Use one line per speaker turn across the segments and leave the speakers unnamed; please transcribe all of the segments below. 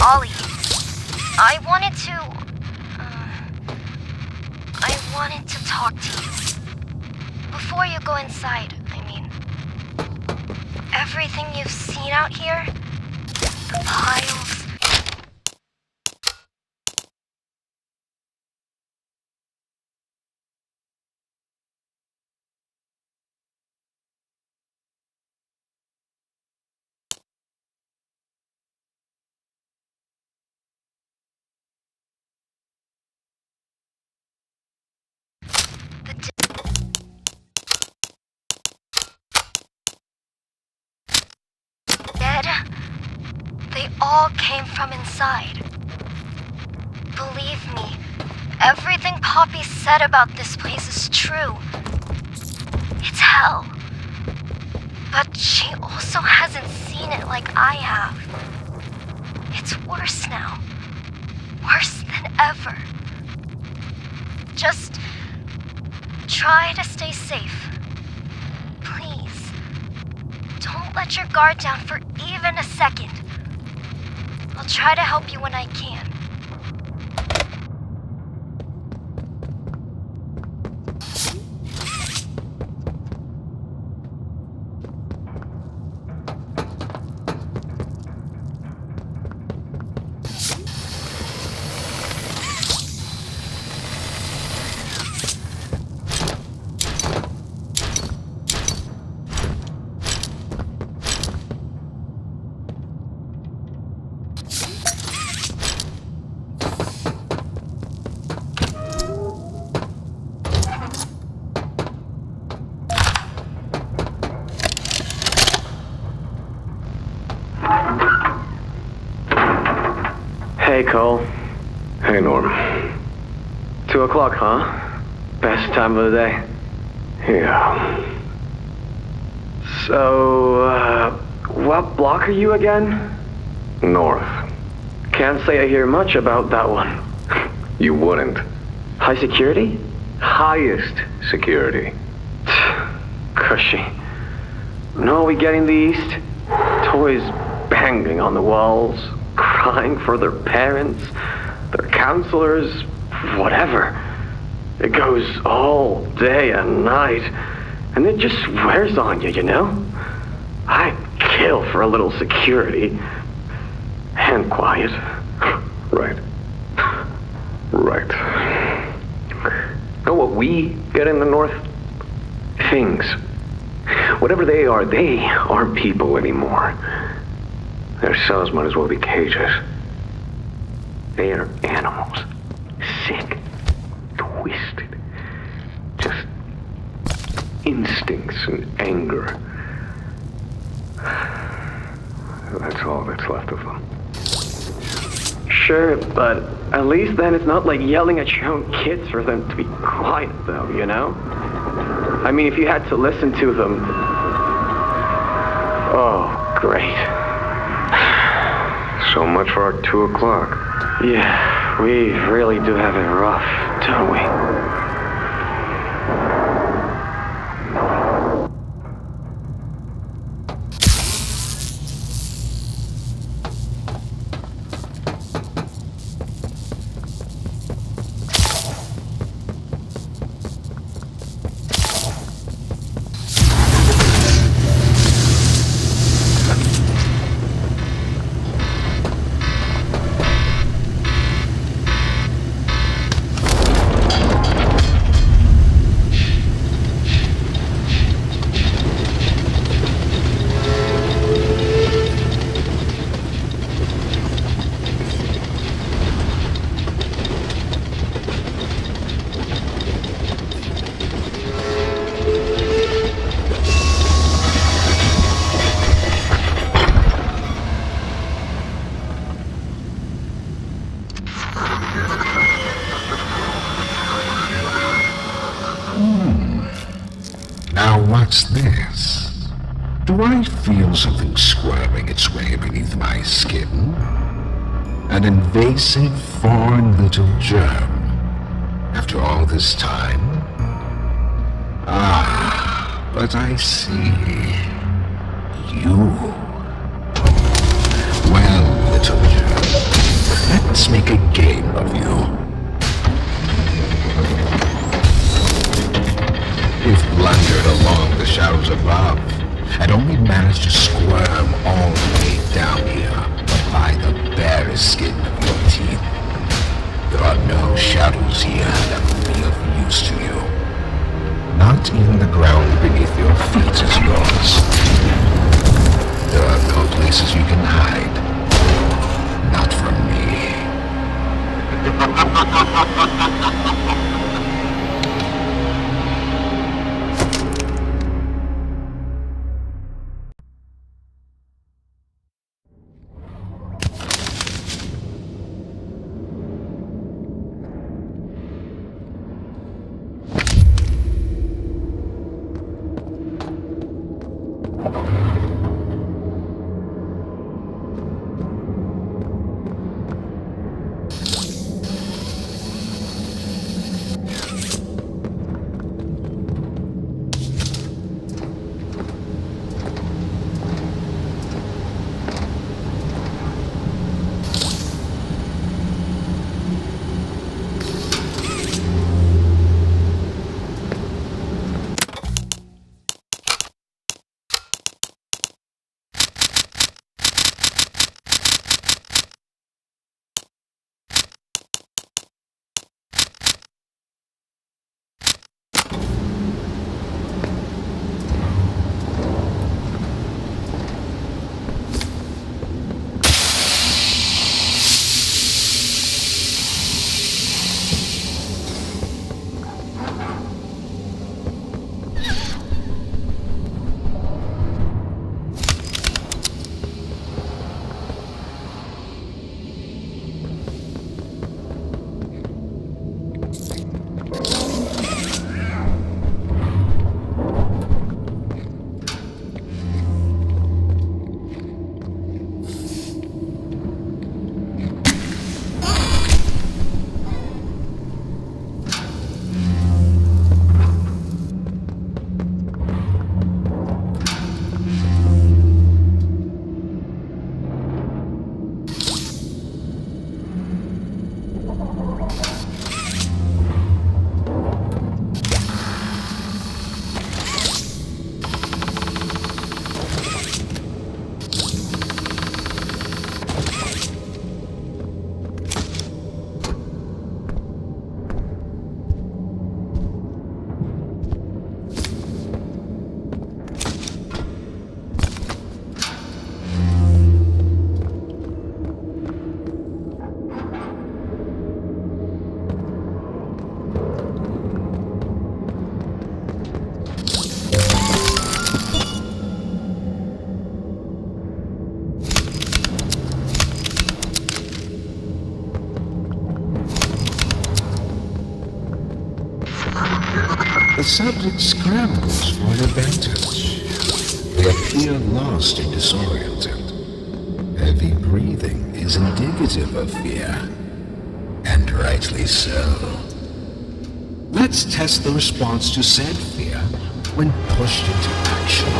Ollie. I wanted to talk to you. Before you go inside, I mean. Everything you've seen out here? The piles. They all came from inside. Believe me, everything Poppy said about this place is true. It's hell. But she also hasn't seen it like I have. It's worse now. Worse than ever. Just try to stay safe. Please. Don't let your guard down for even a second. I'll try to help you when I can.
Hey, Cole.
Hey, Norm.
2 o'clock, huh? Best time of the day.
Yeah.
So, what block are you again?
North.
Can't say I hear much about that one.
You wouldn't.
High security?
Highest security.
Cushy. No, we get in the east. Toys banging on the walls, crying for their parents, their counselors, whatever. It goes all day and night, and it just wears on you, you know? I'd kill for a little security. And quiet.
Right. Right. Know what we get in the north? Things. Whatever they aren't people anymore. Their cells might as well be cages. They are animals. Sick. Twisted. Just instincts and anger. That's all that's left of them.
Sure, but at least then it's not like yelling at your own kids for them to be quiet, though, you know? I mean, if you had to listen to them... Oh, great.
So much for our 2 o'clock.
Yeah, we really do have it rough, don't we?
Now what's this? Do I feel something squirming its way beneath my skin? An invasive foreign little germ. After all this time? Ah, but I see. You. Well, little germ. Let's make a game of you. You've blundered along the shadows above, and only managed to squirm all the way down here by the barest skin of your teeth. There are no shadows here that will be of use to you. Not even the ground beneath your feet is yours. There are no places you can hide. Not from me. The subject scrambles for an advantage. They appear lost and disoriented. Heavy breathing is indicative of fear, and rightly so. Let's test the response to said fear when pushed into action.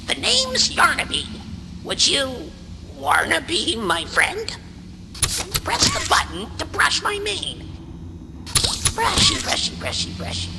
The name's Yarnaby. Would you wanna be my friend? Press the button to brush my mane. Brushy, brushy, brushy, brushy.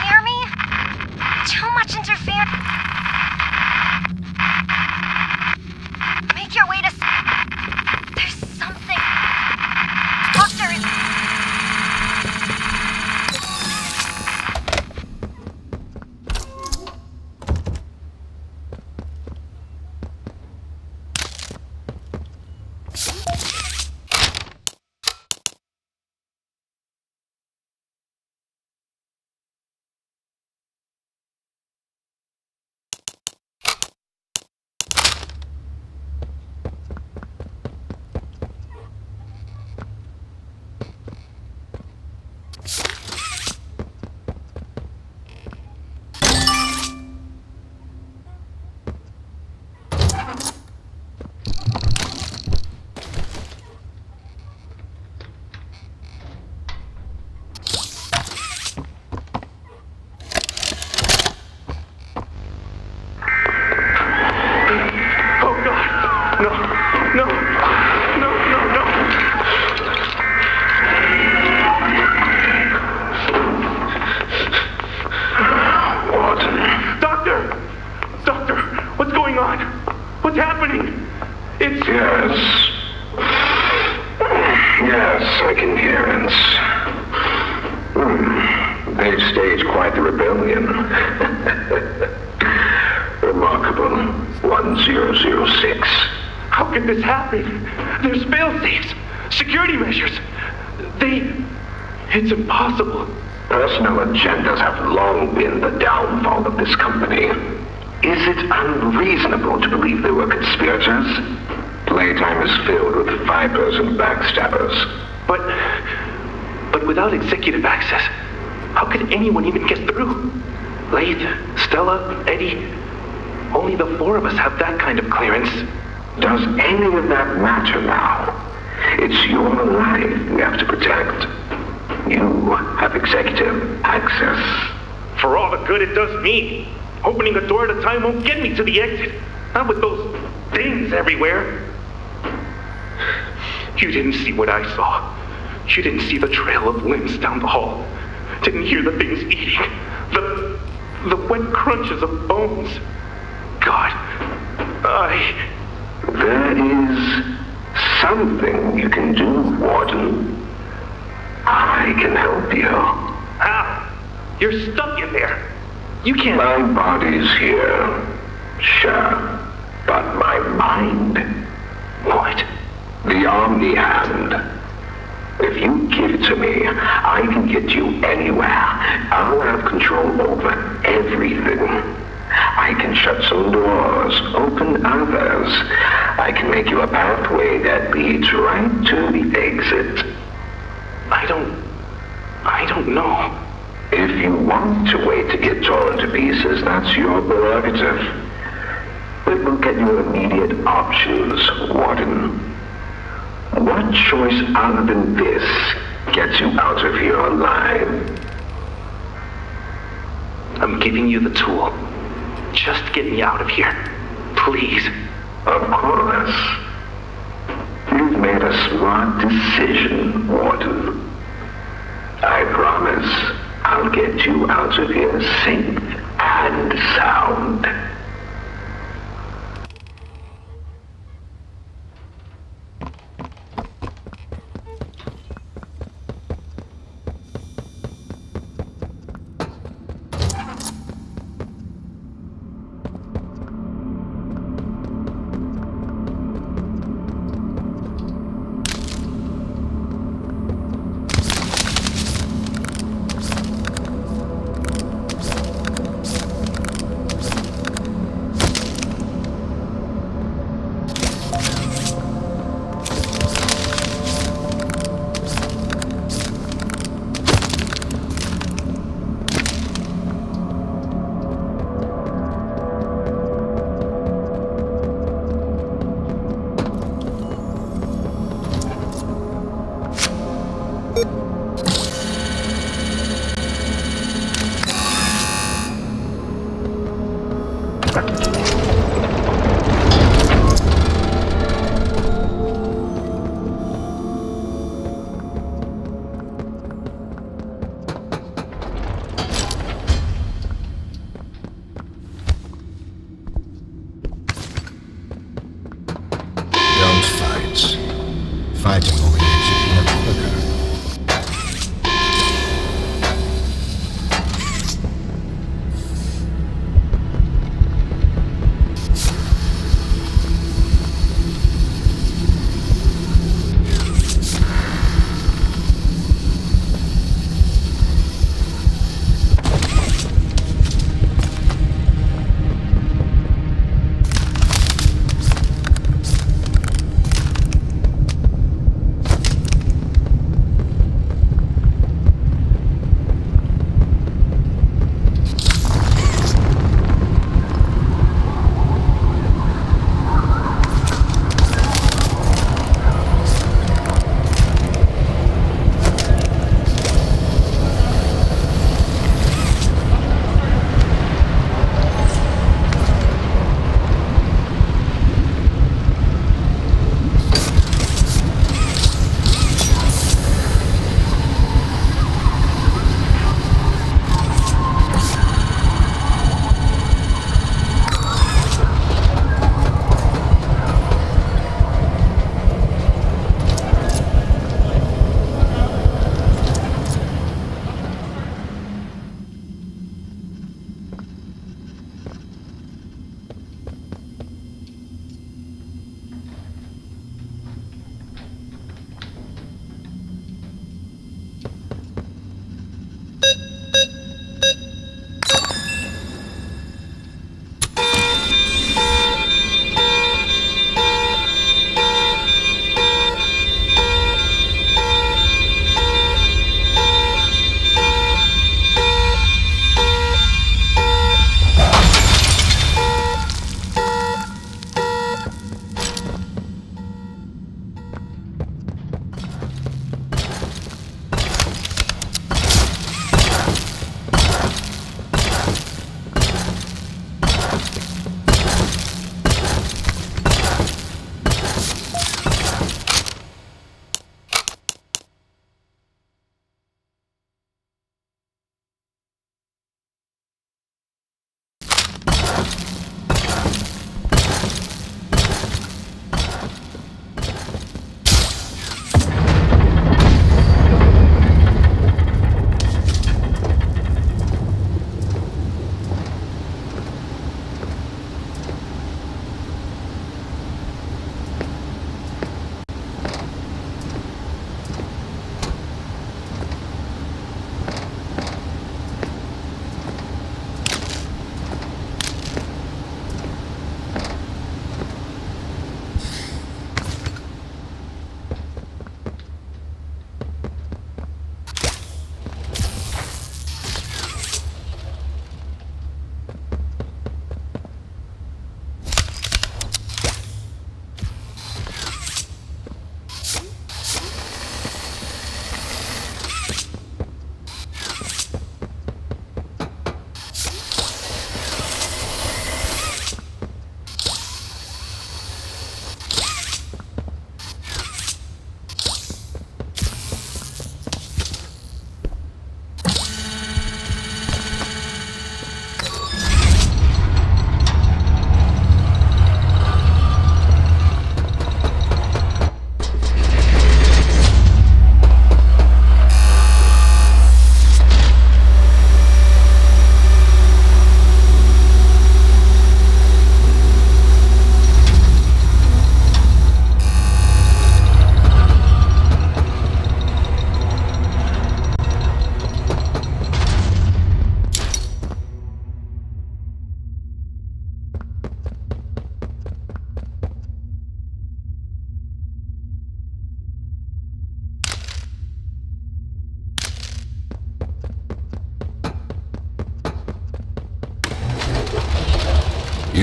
Hear me? Too much interference. Make your way to... There's something... Doctor is...
What's happening? It's...
Yes, I can hear it. They've staged quite the rebellion. Remarkable. 1006.
How could this happen? There's fail-safes, security measures. It's impossible.
Personal agendas have long been the downfall of this company. Is it unreasonable to believe there were conspirators? Playtime is filled with vipers and backstabbers.
But without executive access, how could anyone even get through? Laith, Stella, Eddie, only the four of us have that kind of clearance.
Does any of that matter now? It's your life we have to protect. You have executive access.
For all the good it does me, opening a door at a time won't get me to the exit. Not with those things everywhere. You didn't see what I saw. You didn't see the trail of limbs down the hall. Didn't hear the things eating. The wet crunches of bones. God,
There is something you can do, Warden. I can help you.
How? You're stuck in there. You can't...
My body's here, sure, but my mind...
What?
The Omni Hand. If you give it to me, I can get you anywhere. I'll have control over everything. I can shut some doors, open others. I can make you a pathway that leads right to the exit.
I don't know.
If you want to wait to get torn to pieces, that's your prerogative. But look at your immediate options, Warden. What choice other than this gets you out of here alive?
I'm giving you the tool. Just get me out of here. Please.
Of course. You've made a smart decision, Warden. I promise I'll get you out of here safe and sound.
Don't fight. Fighting only makes it more quicker.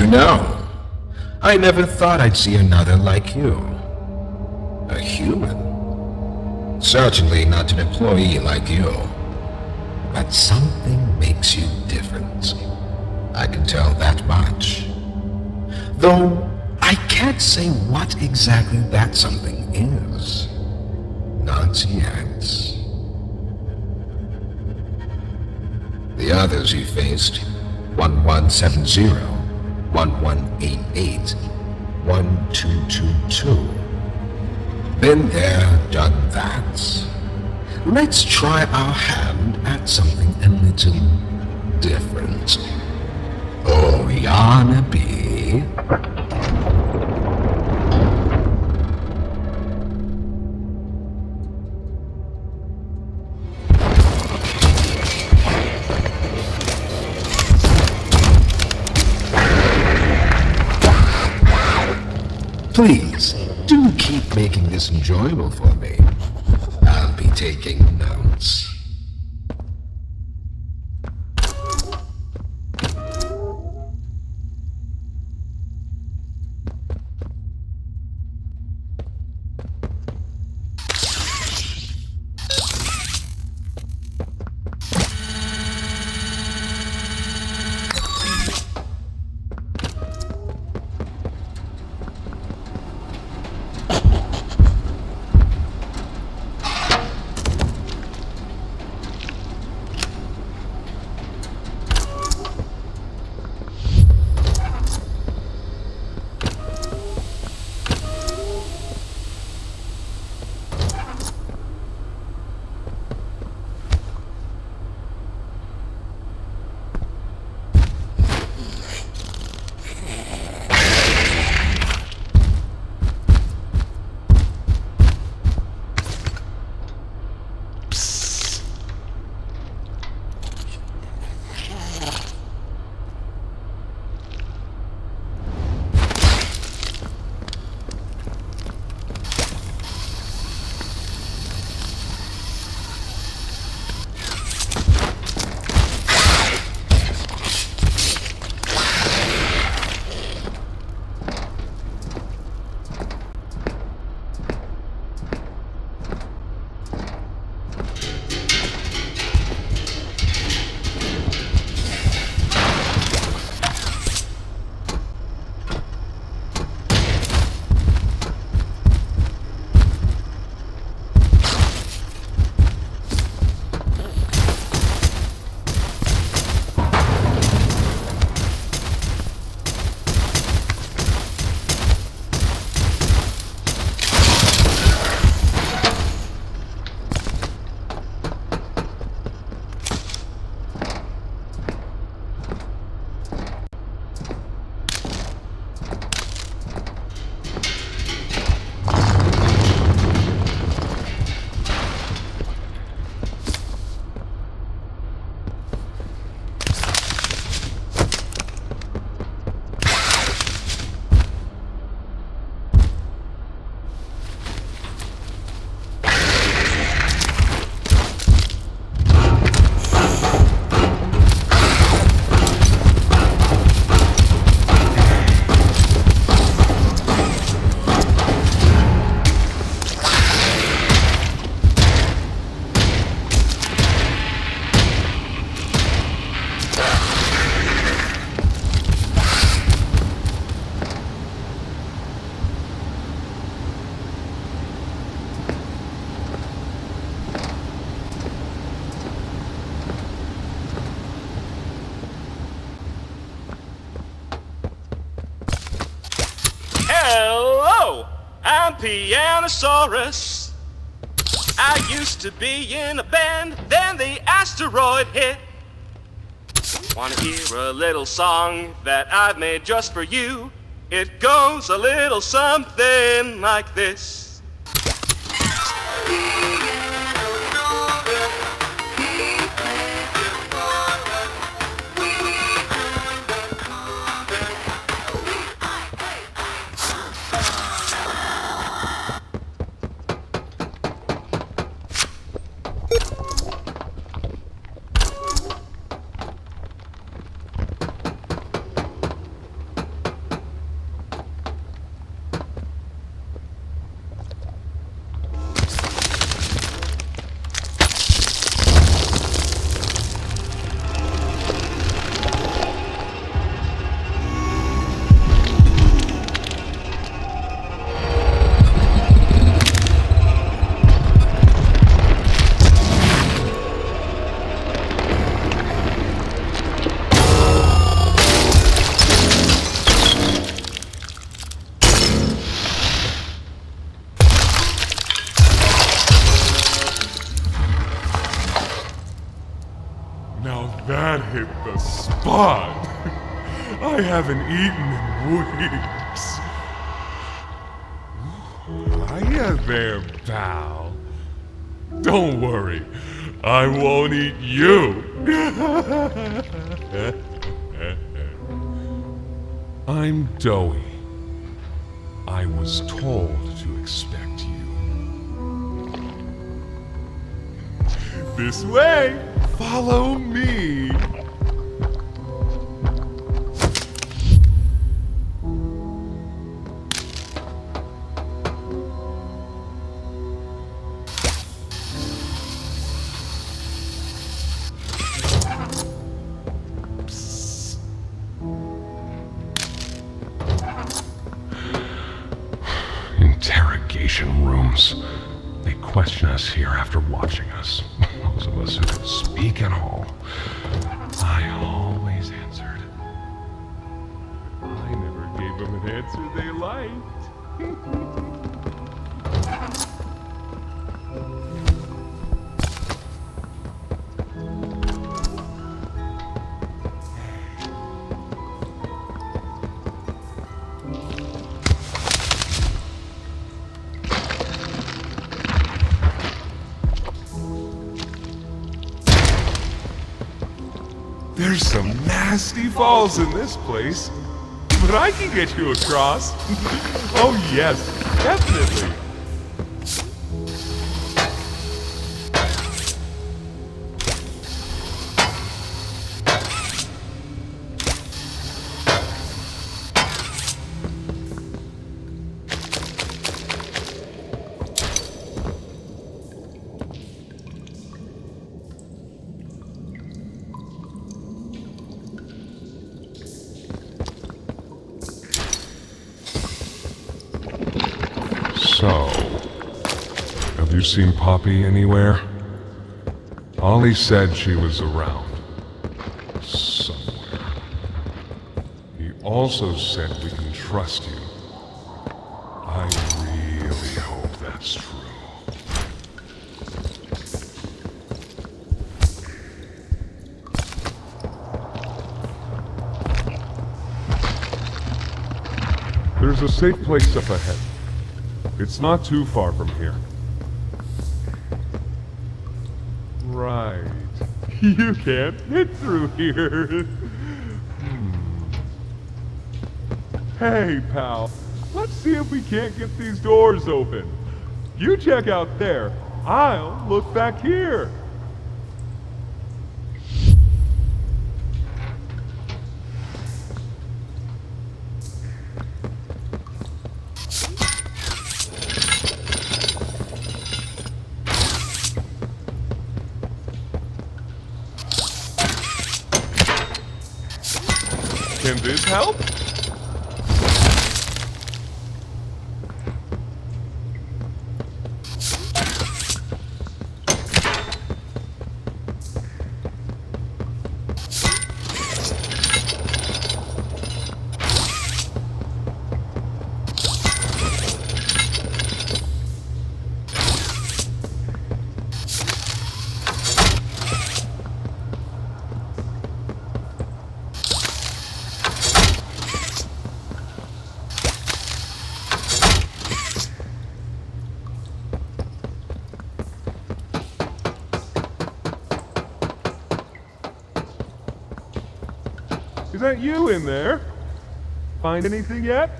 know, I never thought I'd see another like you. A human. Certainly not an employee like you. But something makes you different. I can tell that much. Though I can't say what exactly that something is. Not yet. The others you faced, 1170, 1188, 1222. Been there, done that. Let's try our hand at something a little different. Oh, Yarnaby. Please, do keep making this enjoyable for me. I'll be taking notes.
I'm Pianosaurus. I used to be in a band, then the asteroid hit. Wanna hear a little song that I've made just for you? It goes a little something like this.
That hit the spot. I haven't eaten in weeks. Hiya there, pal. Don't worry, I won't eat you. I'm Doughy. I was told to expect you. This way! Follow me! Interrogation rooms. They question us here after watching us. Those of us who could speak at all. I always answered. I never gave them an answer they liked. There's some nasty falls in this place, but I can get you across. Oh yes, definitely. So, have you seen Poppy anywhere? Ollie said she was around. Somewhere. He also said we can trust you. I really hope that's true. There's a safe place up ahead. It's not too far from here. Right. You can't fit through here. Hey, pal. Let's see if we can't get these doors open. You check out there. I'll look back here. Can this help? Is that you in there? Find anything yet?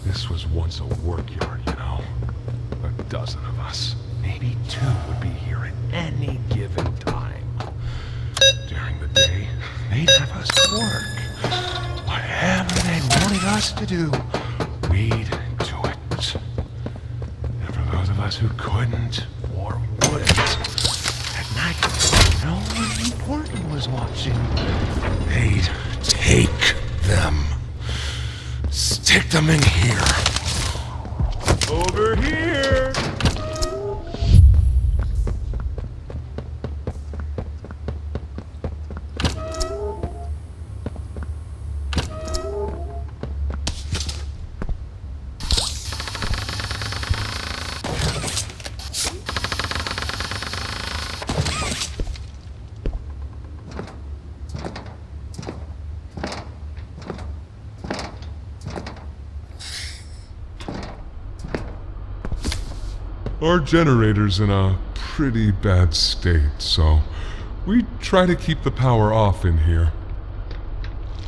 This was once a work yard, you know. A dozen of us, maybe two, would be here at any given time. During the day, they'd have us work. Whatever they wanted us to do, we'd do it. And for those of us who couldn't or wouldn't, night, no one important was watching. They'd take them. Stick them in here. Over here!
Our generator's in a pretty bad state, so we try to keep the power off in here.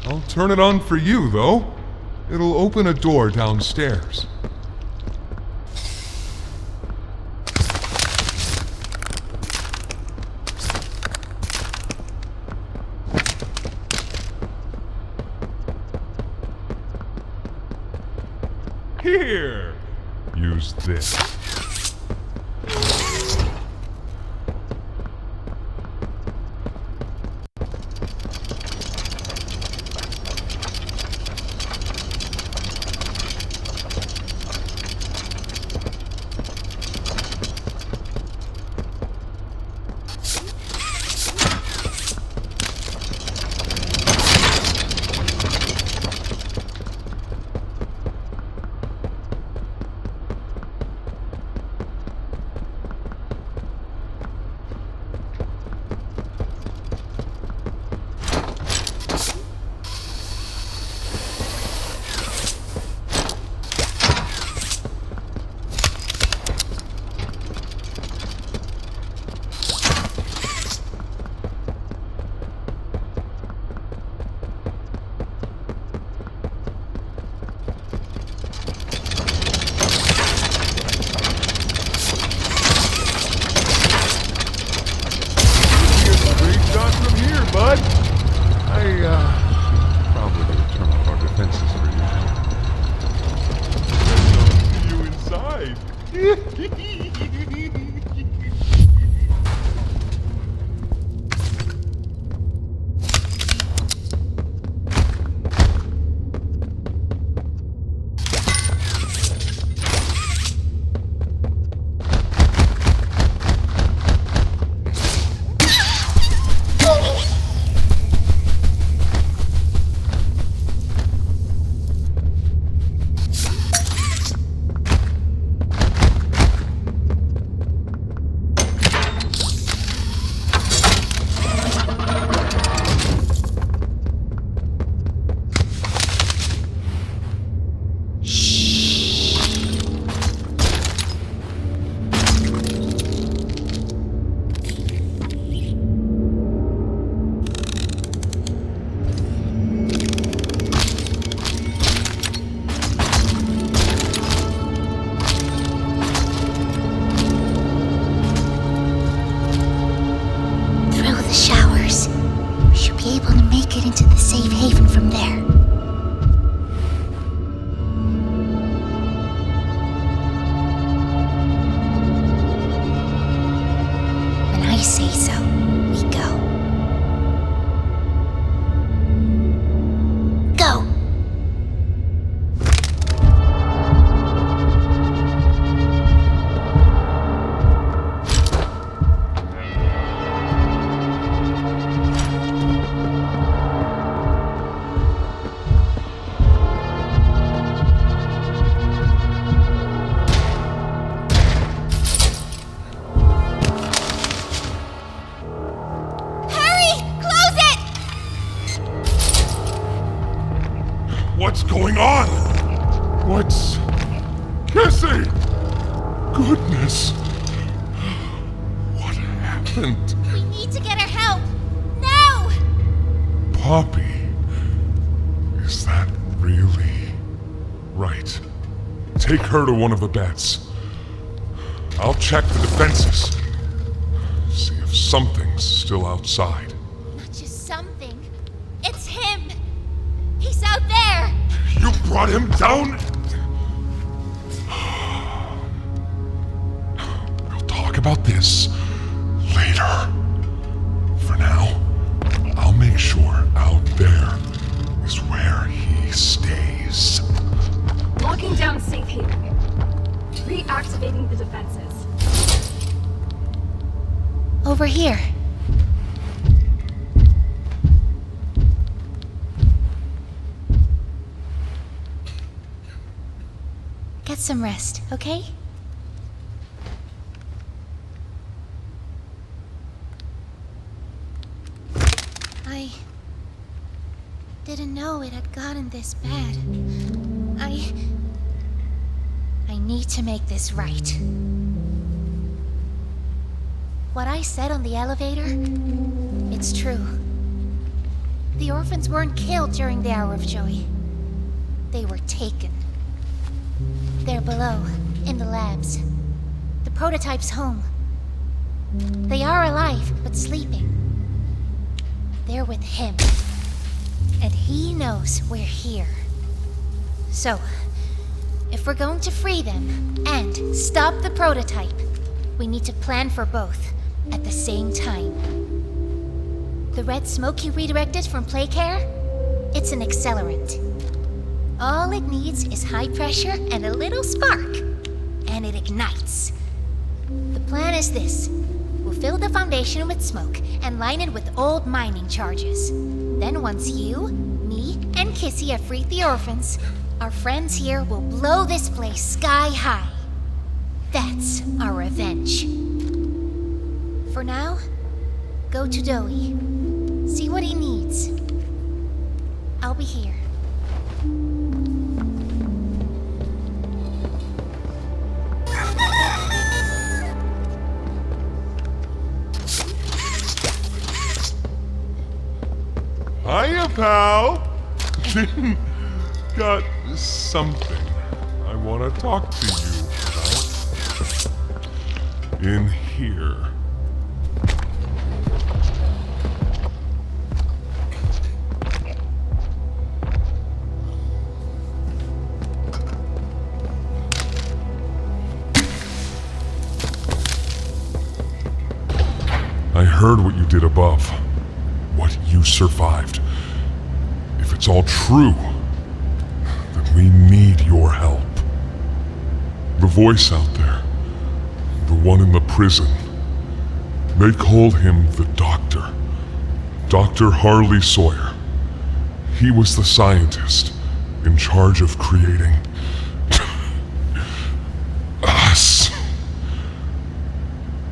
I'll turn it on for you, though. It'll open a door downstairs. Here! Use this. Probably gonna turn off our defenses for you. See you inside. What's going on? What's... Cassie! Goodness! What happened?
We need to get her help! Now!
Poppy? Is that really... Right. Take her to one of the beds. I'll check the defenses. See if something's still outside.
Not just something. It's him! He's out there!
You brought him down? We'll talk about this later.
activating it. Reactivating the defenses.
Over here. Get some rest, okay? I didn't know it had gotten this bad. I need to make this right. What I said on the elevator, it's true. The orphans weren't killed during the Hour of Joy. They were taken. They're below, in the labs. The prototype's home. They are alive, but sleeping. They're with him. And he knows we're here. So, if we're going to free them and stop the prototype, we need to plan for both at the same time. The red smoke you redirected from Playcare? It's an accelerant. All it needs is high pressure and a little spark, and it ignites. The plan is this. We'll fill the foundation with smoke and line it with old mining charges. Then once you, me, and Kissy have freed the orphans, our friends here will blow this place sky high. That's our revenge. For now, go to Doey. See what he needs. I'll be here.
Hiya, pal! Got something I want to talk to you about. In here. I heard what you did above. What you survived. If it's all true, then we need your help. The voice out there, the one in the prison, they call him the Doctor. Dr. Harley Sawyer. He was the scientist in charge of creating us.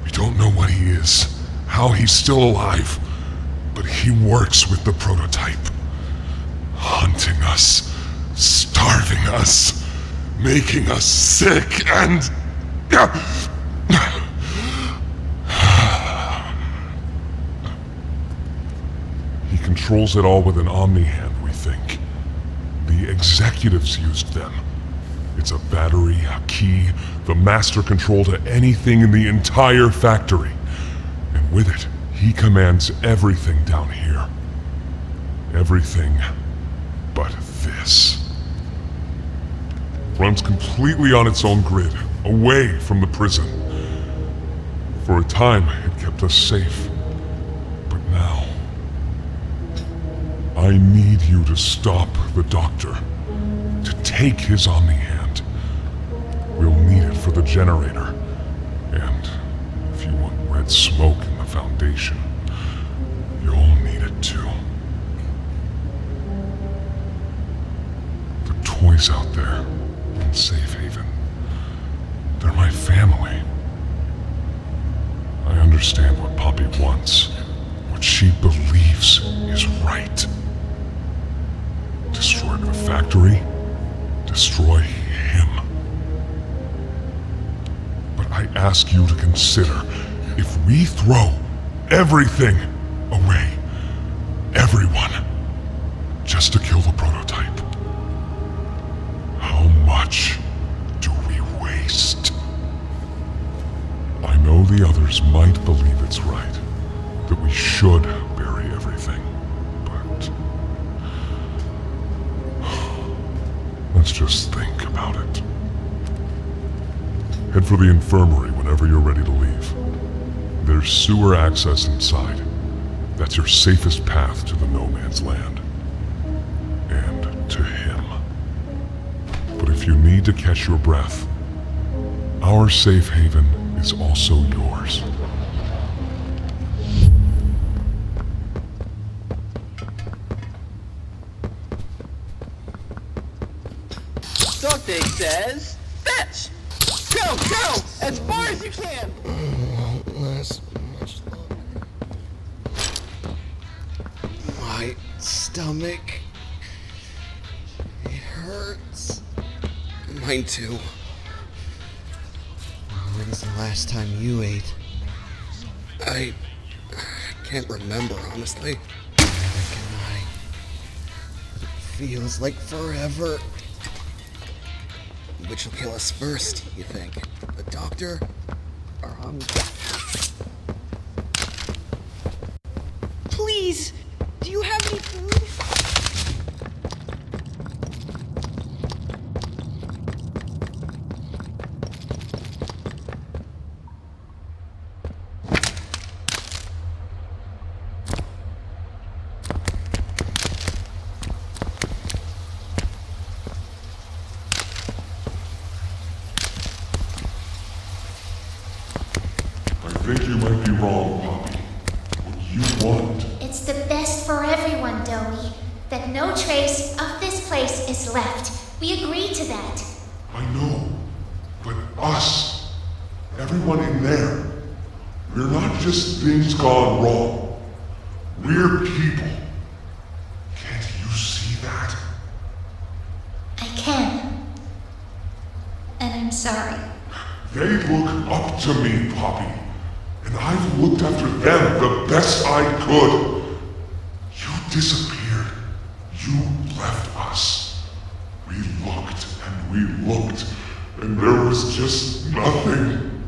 We don't know what he is, how he's still alive. But he works with the prototype. Hunting us, starving us, making us sick, and... He controls it all with an omni-hand, we think. The executives used them. It's a battery, a key, the master control to anything in the entire factory. And with it, he commands everything down here. Everything but this. Runs completely on its own grid, away from the prison. For a time, it kept us safe. But now, I need you to stop the Doctor. To take his omni-hand. We'll need it for the generator. And if you want red smoke in the Foundation, you'll need it too. The toys out there in Safe Haven, they're my family. I understand what Poppy wants, what she believes is right. Destroy the factory, destroy him. But I ask you to consider, if we throw everything away, everyone, just to kill the prototype, how much do we waste? I know the others might believe it's right, that we should bury everything, but let's just think about it. Head for the infirmary whenever you're ready to leave. There's sewer access inside. That's your safest path to the no man's land. And to him. But if If you need to catch your breath, our safe haven is also yours.
Dogday says, fetch! Go, go! As far as you can!
Won't last much longer. My stomach. It hurts. Mine too. When's the last time you ate? I can't remember, honestly. Neither can I. It feels like forever. Which will kill us first, you think? The doctor? Or
Please! Do you have any food?
I think you might be wrong, Poppy. What you want?
It's the best for everyone, Dowie. That no trace of this place is left. We agreed to that.
I know, but us, everyone in there, we're not just things gone wrong. We're people. Can't you see that?
I can. And I'm sorry.
They look up to me, Poppy. And I've looked after them the best I could. You disappeared. You left us. We looked and we looked, and there was just nothing.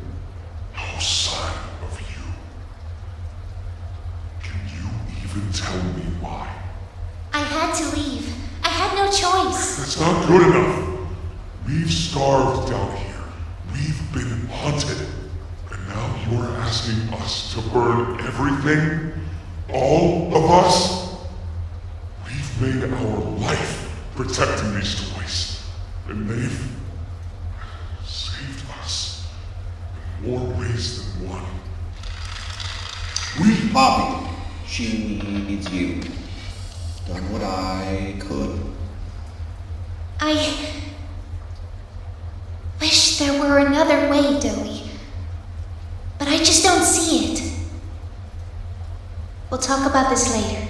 No sign of you. Can you even tell me why?
I had to leave. I had no choice.
That's not good enough. We've starved down here. We've been hunted. And now you're asking us to burn everything? All of us? We've made our life protecting these toys. And they've saved us in more ways than one.
We, Poppy, she needs you. Done what I could.
I wish there were another way, Dowie. But I just don't see it. We'll talk about this later.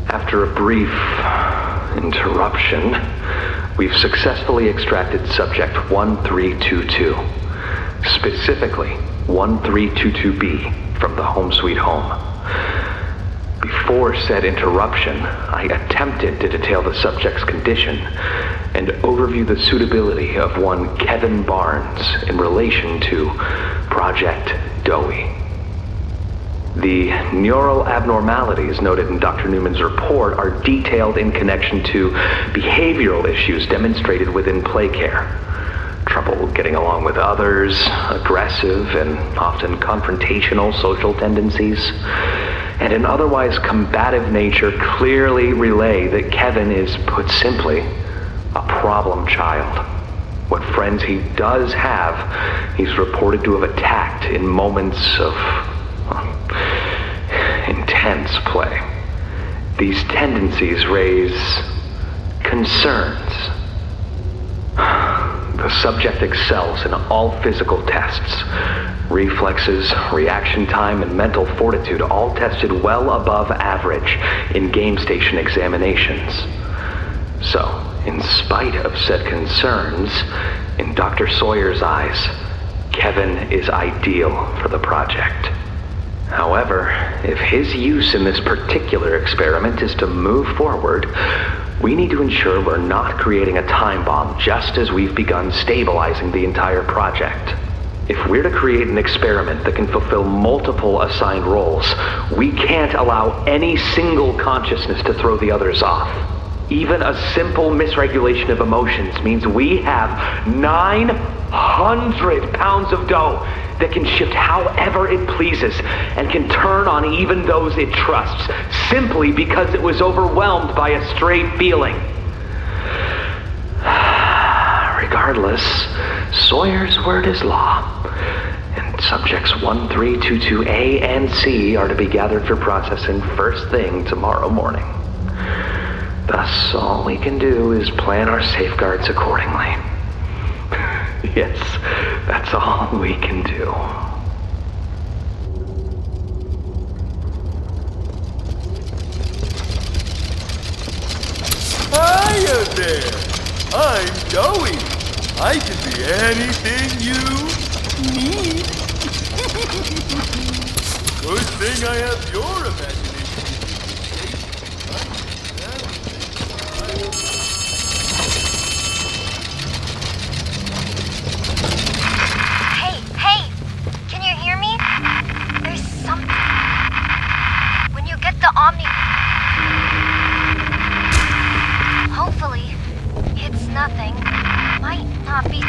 After a brief interruption, we've successfully extracted subject 1322, specifically 1322B, from the Home Sweet Home. Before said interruption, I attempted to detail the subject's condition and overview the suitability of one Kevin Barnes in relation to Project Dowie. The neural abnormalities noted in Dr. Newman's report are detailed in connection to behavioral issues demonstrated within play care. Trouble getting along with others, aggressive and often confrontational social tendencies. and an otherwise combative nature clearly relay that Kevin is, put simply, a problem child. What friends he does have, he's reported to have attacked in moments of intense play. These tendencies raise concerns. The subject excels in all physical tests. Reflexes, reaction time, and mental fortitude all tested well above average in game station examinations. So, in spite of said concerns, in Dr. Sawyer's eyes, Kevin is ideal for the project. However, if his use in this particular experiment is to move forward, we need to ensure we're not creating a time bomb just as we've begun stabilizing the entire project. If we're to create an experiment that can fulfill multiple assigned roles, we can't allow any single consciousness to throw the others off. Even a simple misregulation of emotions means we have 900 pounds of dough that can shift however it pleases and can turn on even those it trusts, simply because it was overwhelmed by a stray feeling. Regardless, Sawyer's word is law, and subjects 1322A and C are to be gathered for processing first thing tomorrow morning. Thus, all we can do is plan our safeguards accordingly. Yes, that's all we can do.
Hiya there! I'm Joey. I can be anything you need. Good thing I have your imagination.
Hey! Can you hear me? There's something. When you get the Omni... Hopefully, it's nothing. Might not be...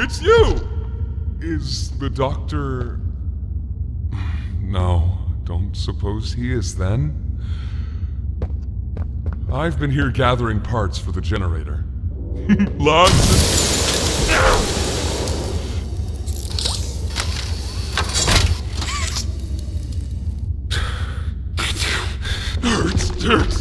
it's you! Is the doctor... No, don't suppose he is then. I've been here gathering parts for the generator. Lots of... Hurts!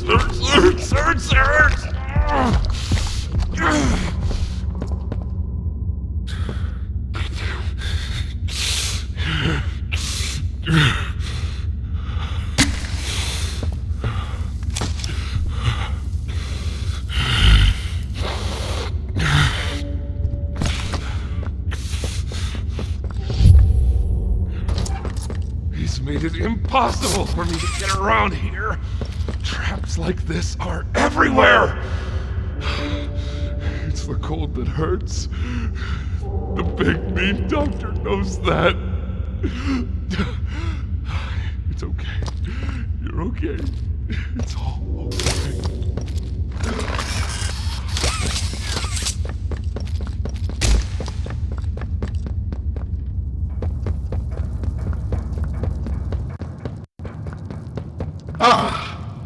He's made it impossible for me to get around here. Traps like this are everywhere! It's the cold that hurts. The big mean doctor knows that. It's okay. You're okay. It's all okay.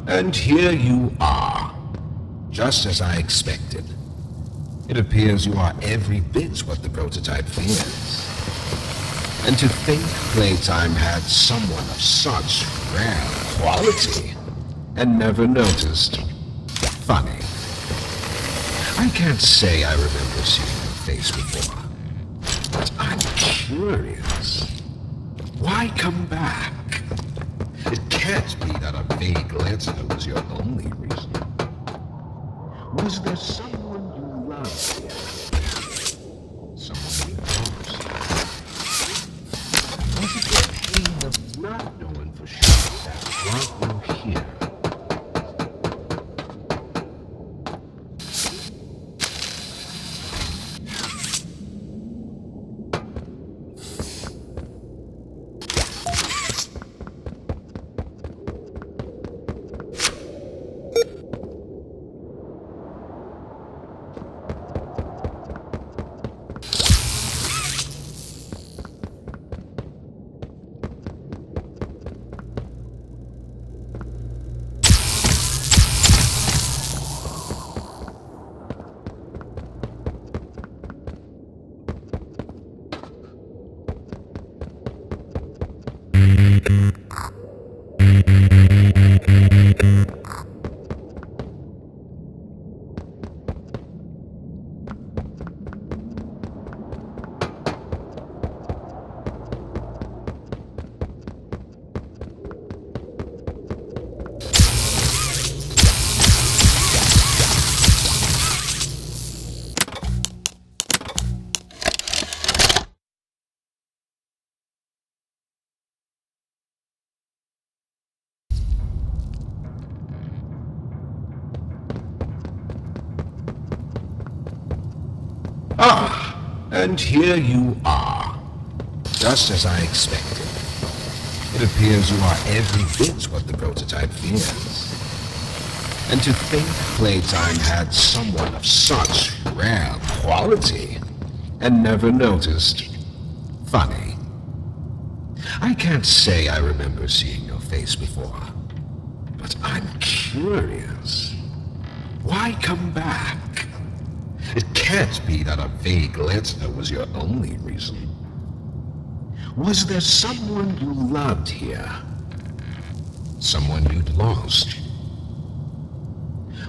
And here you are, just as I expected. It appears you are every bit what the prototype fears. And to think Playtime had someone of such rare quality and never noticed. Funny. I can't say I remember seeing your face before, but I'm curious. Why come back? It can't be that a vague letter was your only reason. Was there someone you loved here? Someone you lost? Was it the pain of not knowing for sure that brought you here? And here you are, just as I expected. It appears you are every bit what the prototype fears. And to think Playtime had someone of such rare quality and never noticed. Funny. I can't say I remember seeing your face before, but I'm curious. Why come back? It can't be that a vague letter was your only reason. Was there someone you loved here? Someone you'd lost?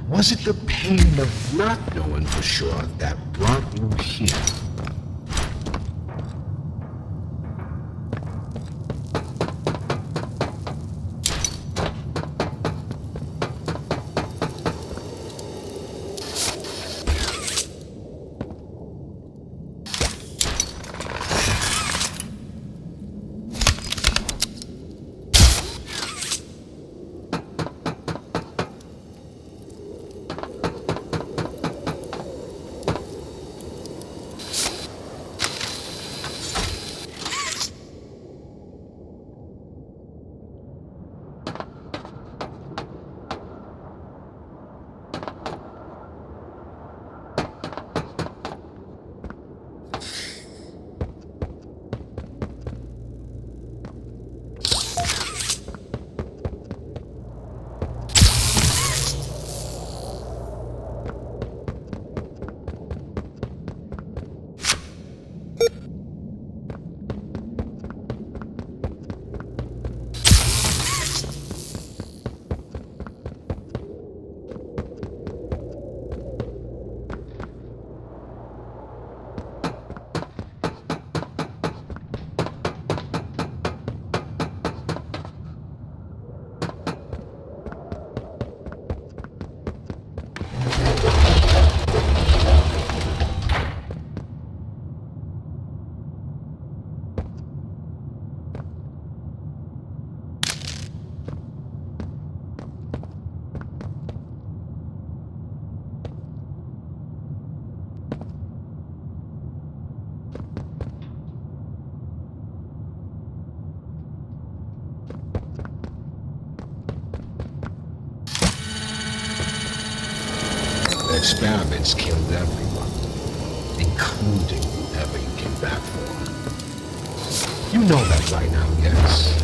Was it the pain of not knowing for sure that brought you here? experiments killed everyone, including whoever you came back for. You know that by now, yes?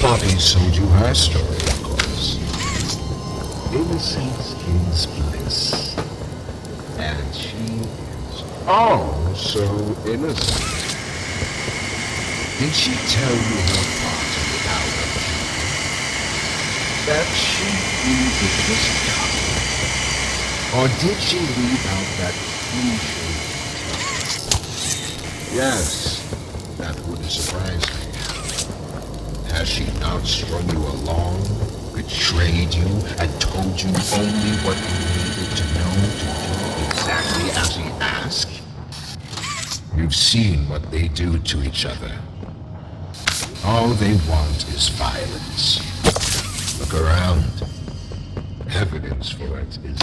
Poppy sold you her story, of course. Innocence is bliss. And she is oh so innocent. Did she tell you her part in the hour? That she knew it was coming? Or did she leave out that crucial detail? Yes, that wouldn't surprise me. Has she not strung you along, betrayed you, and told you only what you needed to know to do exactly as he asked? You've seen what they do to each other. All they want is violence. Look around. Evidence for it is...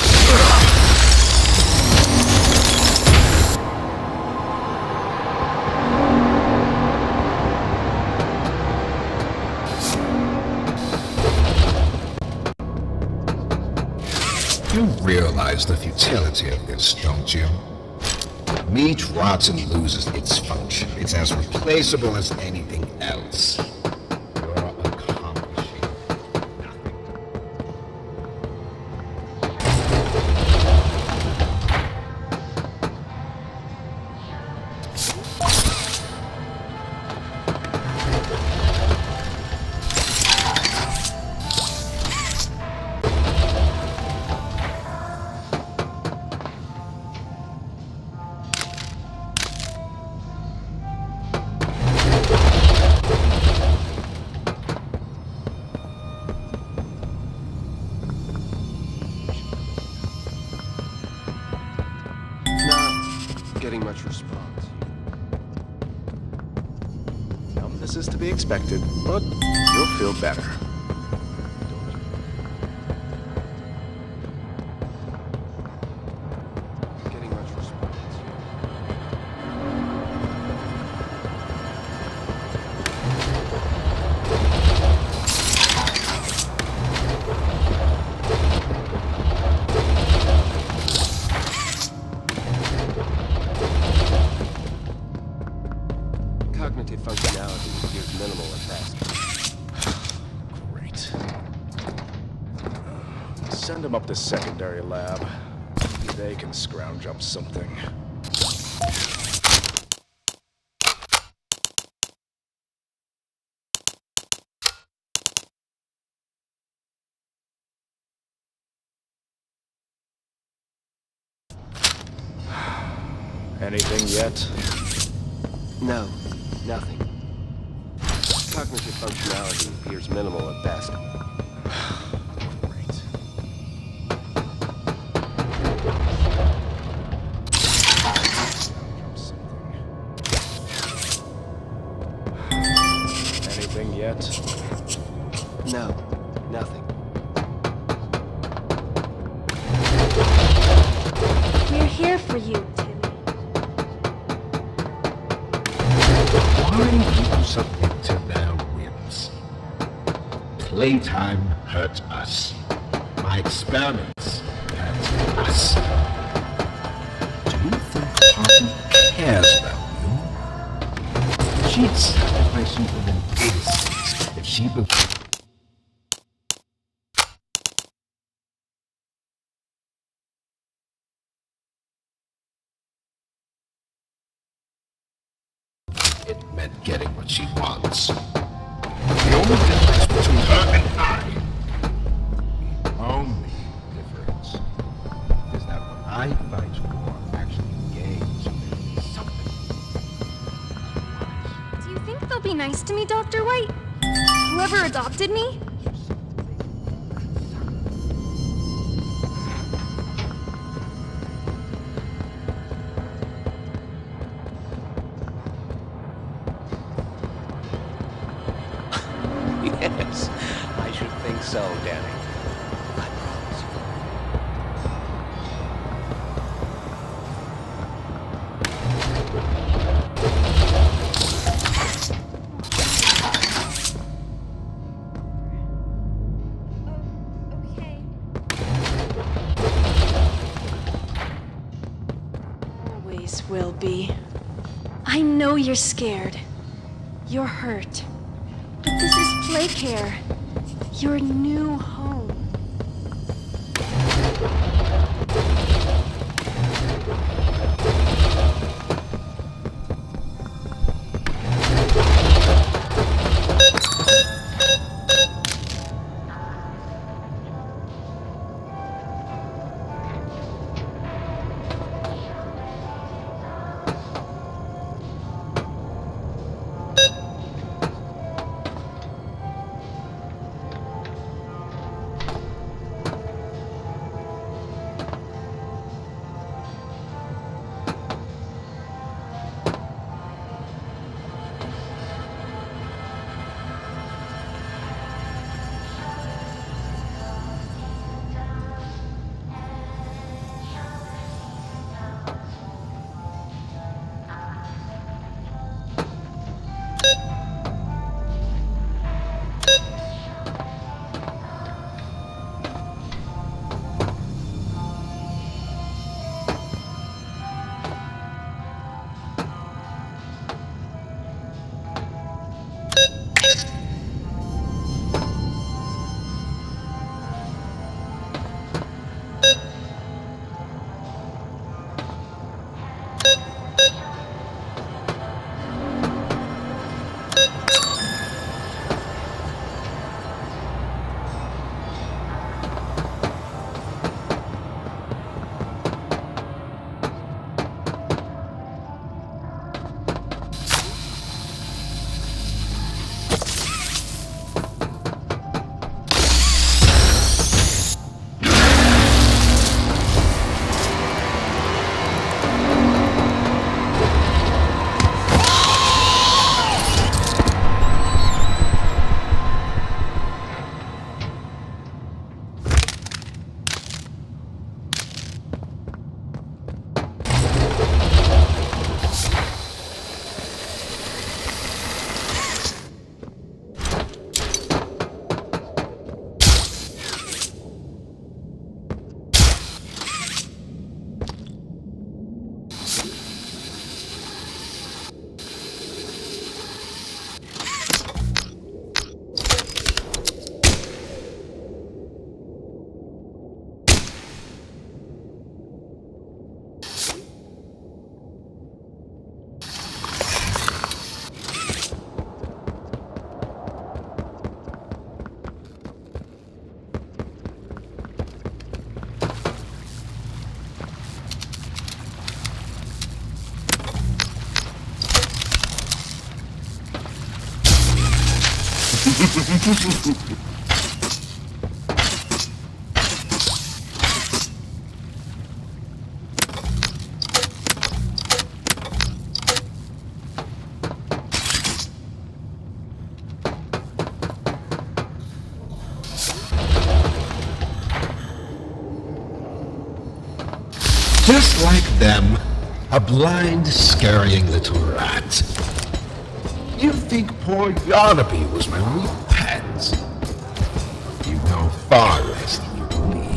You realize the futility of this, don't you? Meat rots and loses its function. It's as replaceable as anything else. You're accomplishing nothing.
Getting much response. This is to be expected, but you'll feel better. Getting much response. Cognitive functionality appears minimal at best. Great. Send them up to secondary lab. Maybe they can scrounge up something. Anything yet?
No, nothing. Cognitive functionality appears minimal at best.
Great. Anything yet?
No, nothing.
We're here for you, Timmy.
Why do something to their whims? Playtime hurt us. My experiments hurt us. Do you think Poppy cares about you? She'd sacrifice you for an instant if she believed. It meant getting what she wants. The only difference between her and the only difference is that when I fight war, actually gains something.
Do you think they'll be nice to me, Dr. White? Whoever adopted me?
Yes, I should think so, Danny. I promise you.
Okay. will be. I know you're scared. You're hurt. But this is Playcare. Your new home.
Just like them, a blind, scurrying little rat. You think poor Yarnaby was my wee pet? You know far less than you believe.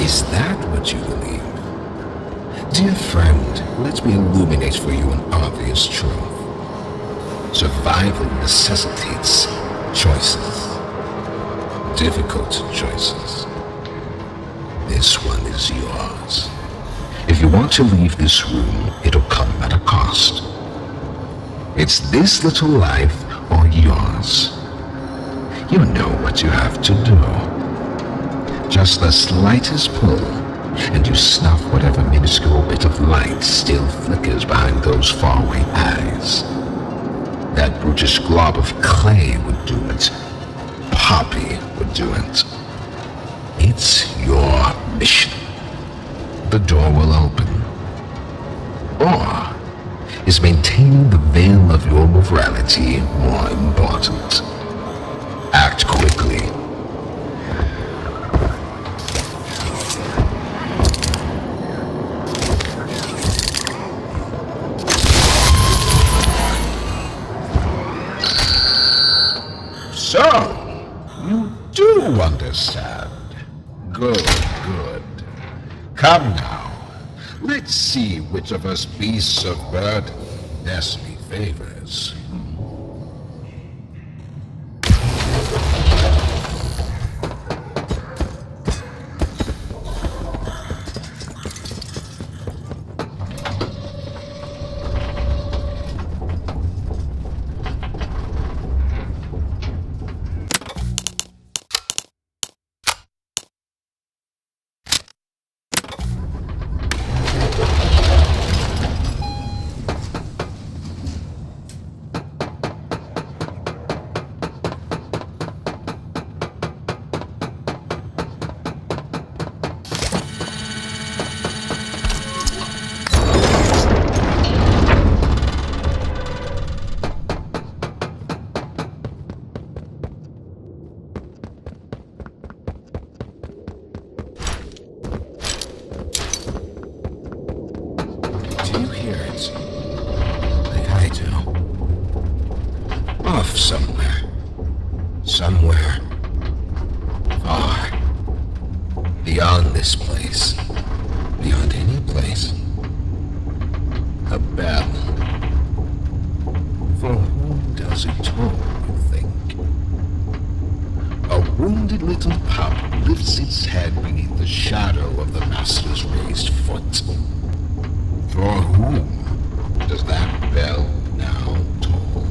Is that what you believe? Dear friend, let me illuminate for you an obvious truth. Survival necessitates choices. Difficult choices. This one is yours. If you want to leave this room, it'll come at a cost. It's this little life or yours. You know what you have to do. Just the slightest pull, and you snuff whatever minuscule bit of light still flickers behind those faraway eyes. That brutish glob of clay would do it. Poppy would do it. It's your mission. The door will open. Or is maintaining the veil of your morality more important? Act quickly. So, you do understand. Good, good. Come now. Let's see which of us beasts of burden destiny favors. Do you hear it? Like I do. Off somewhere. Somewhere. Far. Beyond this place. Beyond any place. A bell. For whom does it toll, you think? A wounded little pup lifts its head beneath the shadow of the master's raised foot. For whom does that bell now toll?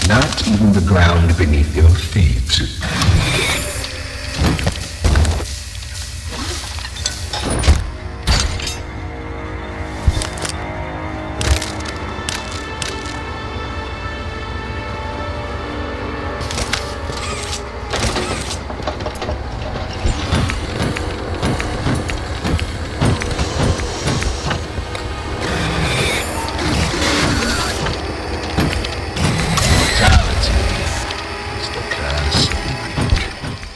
Not even the ground beneath your feet. Mortality is the curse of life.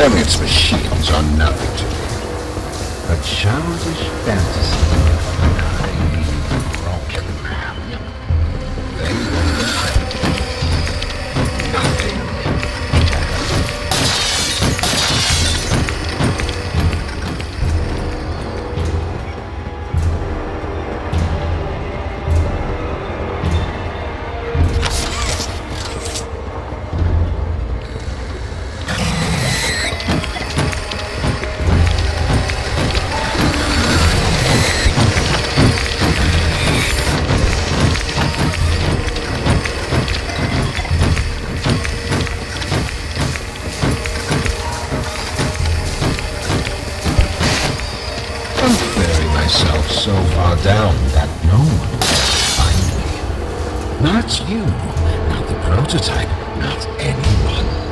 Experience machines are nothing to me. A childish fantasy of a naive, broken man. They will find nothing. Myself so far down that no one will find me. Not you, not the prototype, not anyone.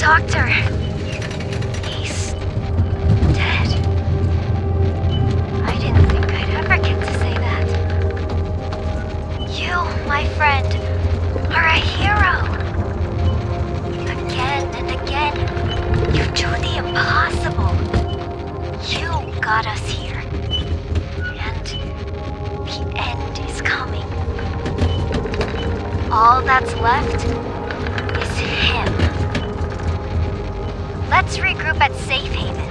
doctor. He's dead. I didn't think I'd ever get to say that. You, my friend, are a hero. Again and again, you do the impossible. You got us here. And the end is coming. All that's left is him. Let's regroup at Safe Haven.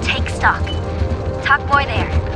Take stock. Talk more there.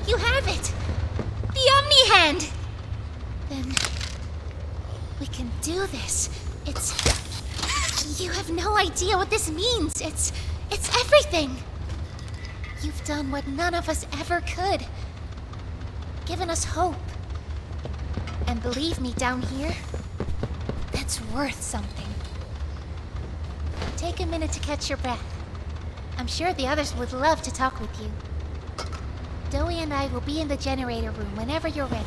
You have it! The Omni Hand! Then we can do this. You have no idea what this means. It's everything. You've done what none of us ever could. Given us hope. And believe me, down here, that's worth something. Take a minute to catch your breath. I'm sure the others would love to talk with you. Dowie and I will be in the generator room whenever you're ready.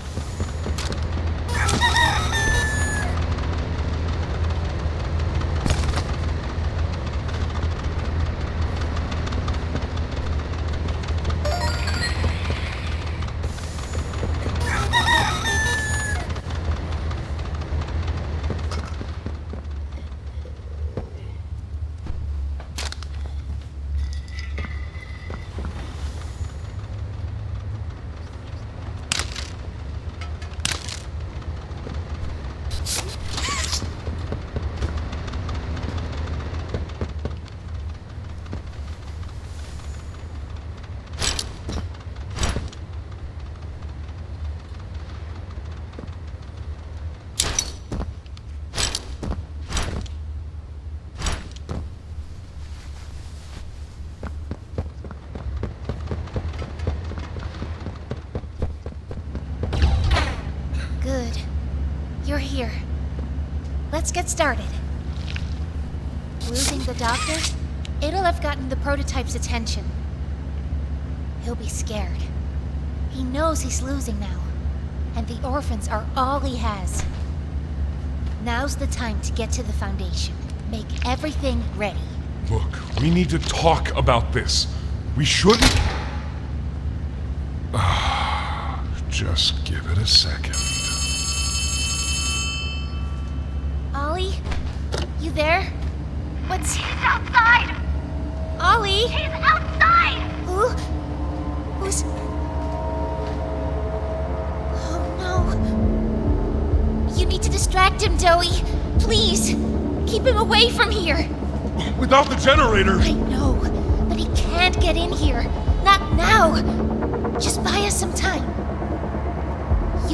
Good. You're here. Let's get started. Losing the doctor? It'll have gotten the prototype's attention. He'll be scared. He knows he's losing now. And the orphans are all he has. Now's the time to get to the Foundation. Make everything ready.
Look, we need to talk about this. We shouldn't... Just give it a second.
Ollie? You there? What's...
He's outside!
Ollie?
He's outside!
Who's... Oh no. You need to distract him, Dowie. Please. Keep him away from here.
Without the generator...
I know, but he can't get in here. Not now. Just buy us some time.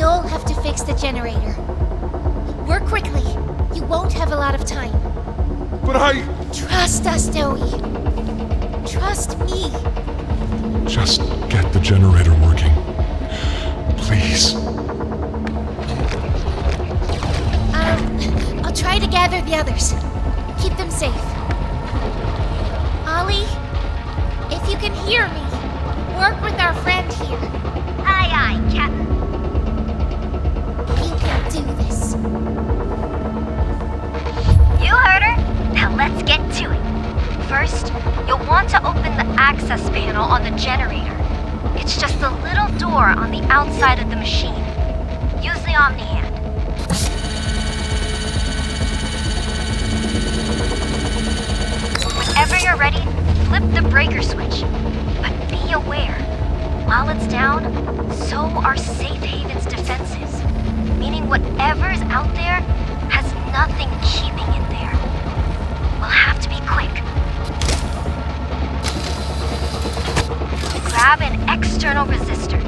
You'll have to fix the generator. Work quickly. You won't have a lot of time.
But I...
Trust us, Dowie. Trust me.
Just get the generator working. Please.
I'll try to gather the others. Keep them safe. Ollie, if you can hear me, work with our friend here.
Aye, aye, Captain.
You can do this.
You heard her. Now let's get to it. First, you'll want to open the access panel on the generator. It's just a little door on the outside of the machine. Use the Omni hand. Whenever you're ready, flip the breaker switch. But be aware, while it's down, so are Safe Haven's defenses. Meaning whatever's out there has nothing keeping it there. We'll have to be quick. Grab an external resistor.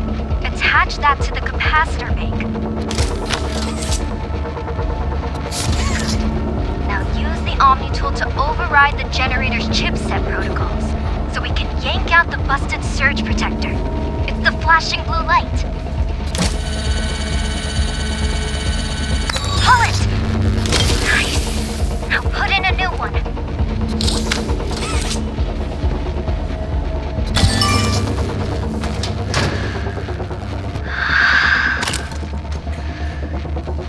Attach that to the capacitor bank. Now use the Omni tool to override the generator's chipset protocols, so we can yank out the busted surge protector. It's the flashing blue light. Pull it! Nice. Now put in a new one.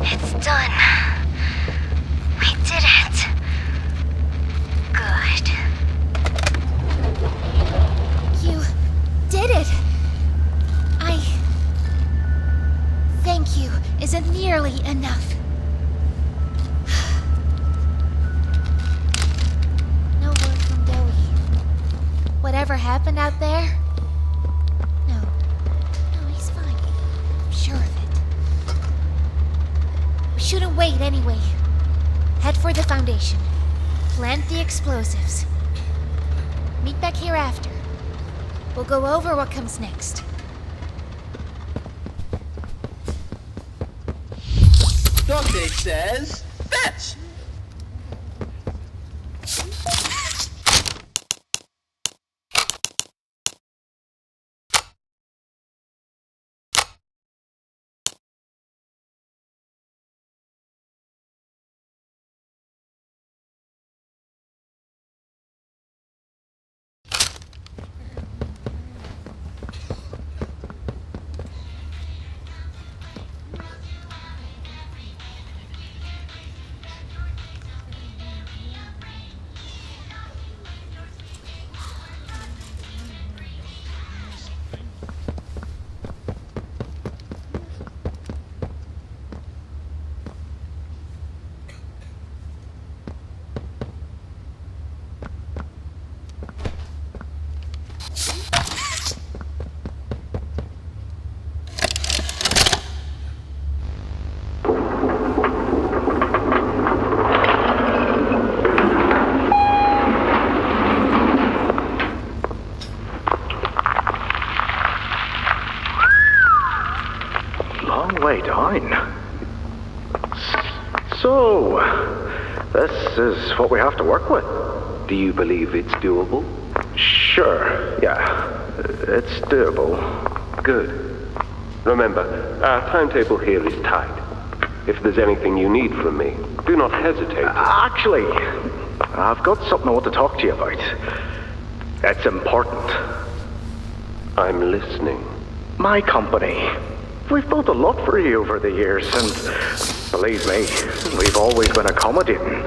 It's done. We did it. Good.
You did it. Thank you isn't nearly enough. No word from Dowie. Whatever happened out there? No, he's fine. I'm sure of it. We shouldn't wait anyway. Head for the Foundation. Plant the explosives. Meet back here after. We'll go over what comes next.
Dante says, fetch!
Way down. So, this is what we have to work with.
Do you believe it's doable?
Sure, yeah. It's doable.
Good. Remember, our timetable here is tight. If there's anything you need from me, do not hesitate.
Actually, I've got something I want to talk to you about. It's important.
I'm listening.
My company. We've built a lot for you over the years, and believe me, we've always been accommodating.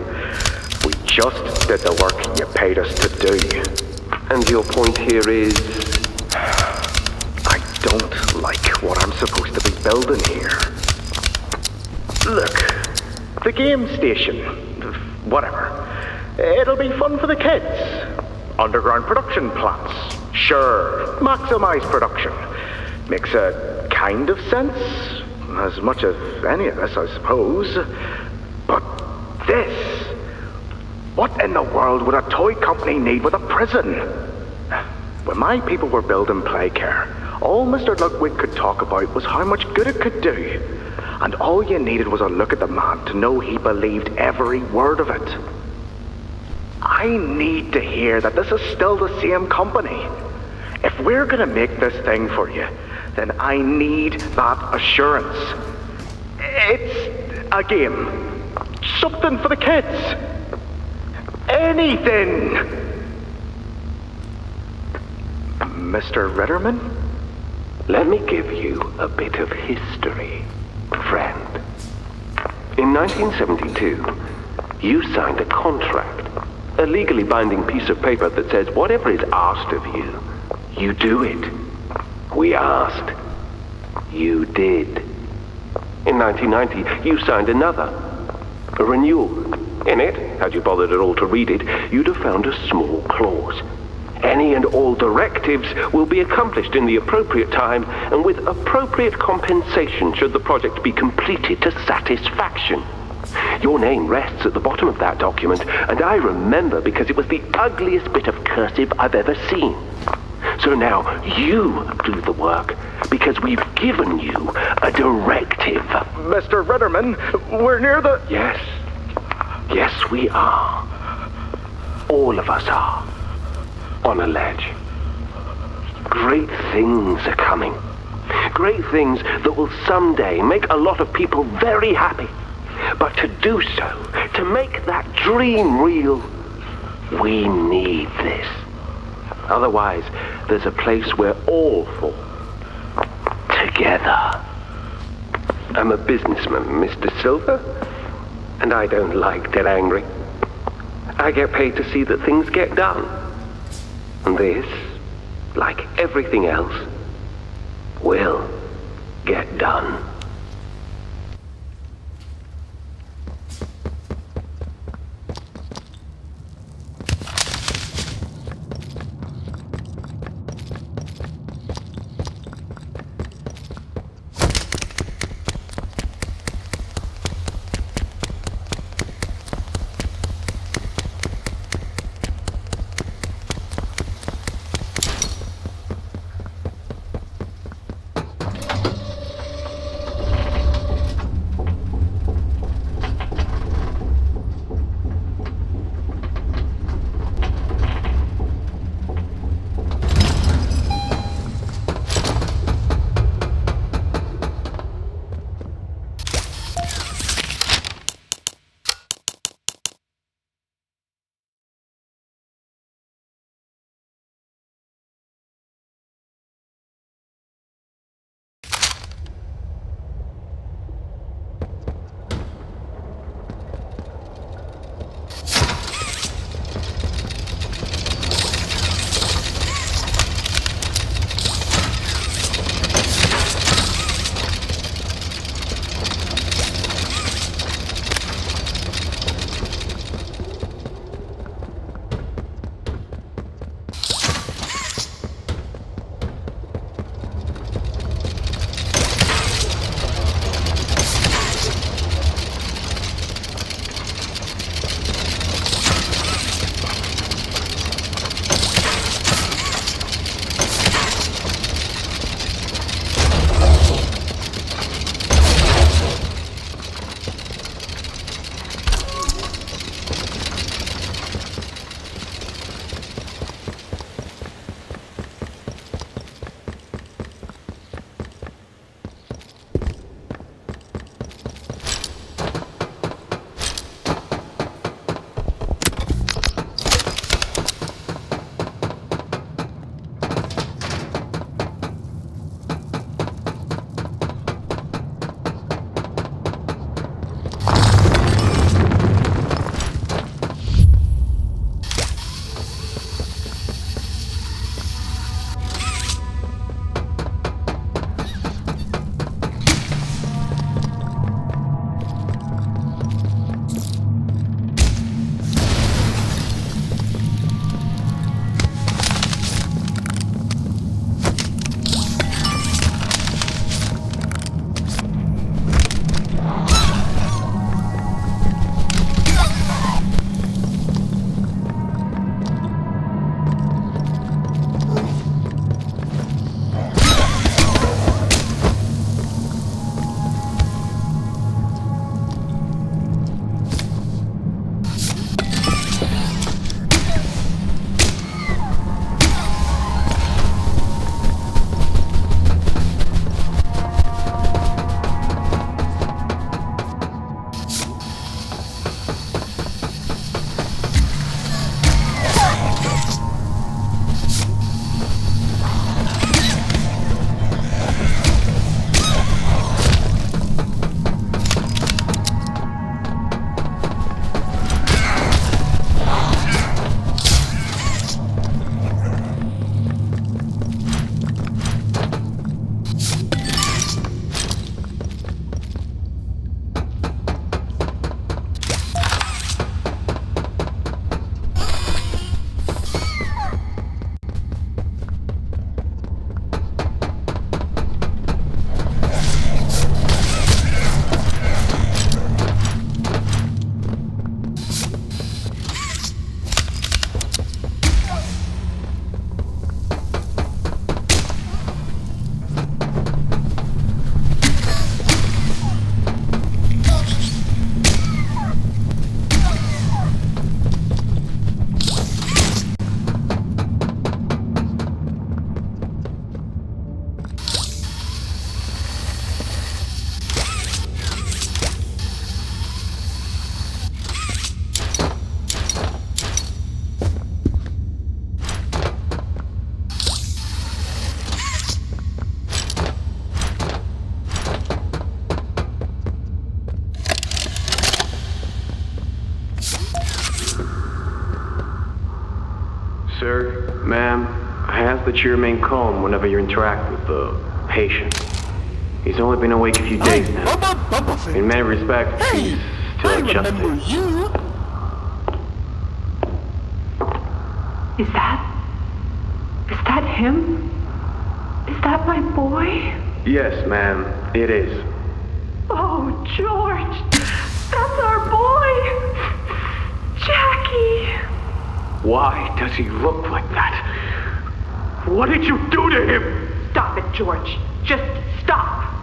We just did the work you paid us to do.
And your point here is?
I don't like what I'm supposed to be building here. Look, the game station, whatever. It'll be fun for the kids. Underground production plants. Sure, maximize production. Makes a kind of sense, as much as any of this, I suppose. But this? What in the world would a toy company need with a prison? When my people were building Playcare, all Mr. Outwit could talk about was how much good it could do. And all you needed was a look at the man to know he believed every word of it. I need to hear that this is still the same company. If we're gonna make this thing for you, then I need that assurance. It's a game. Something for the kids. Anything. Mr. Ritterman?
Let me give you a bit of history, friend. In 1972, you signed a contract, a legally binding piece of paper that says whatever is asked of you, you do it. We asked. You did. In 1990, you signed another, a renewal. In it, had you bothered at all to read it, you'd have found a small clause. Any and all directives will be accomplished in the appropriate time and with appropriate compensation should the project be completed to satisfaction. Your name rests at the bottom of that document, and I remember because it was the ugliest bit of cursive I've ever seen. So now you do the work, because we've given you a directive.
Mr. Ritterman, we're near the...
Yes. Yes, we are. All of us are. On a ledge. Great things are coming. Great things that will someday make a lot of people very happy. But to do so, to make that dream real, we need this. Otherwise, there's a place we're all for. Together. I'm a businessman, Mr. Silver, and I don't like to get angry. I get paid to see that things get done. And this, like everything else, will get done.
Sir, ma'am, I ask that you remain calm whenever you interact with the patient. He's only been awake a few days now. In many respects, he's still adjusting.
You?
Is that him? Is that my boy?
Yes, ma'am, it is.
Oh, George! That's our boy! Jackie!
Why does he look like that? What did you do to him?
Stop it, George. Just stop.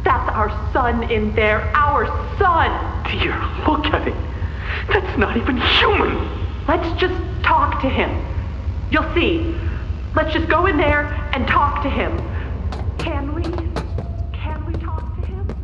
That's our son in there. Our son!
Dear, look at it. That's not even human.
Let's just talk to him. You'll see. Let's just go in there and talk to him. Can we? Can we talk to him?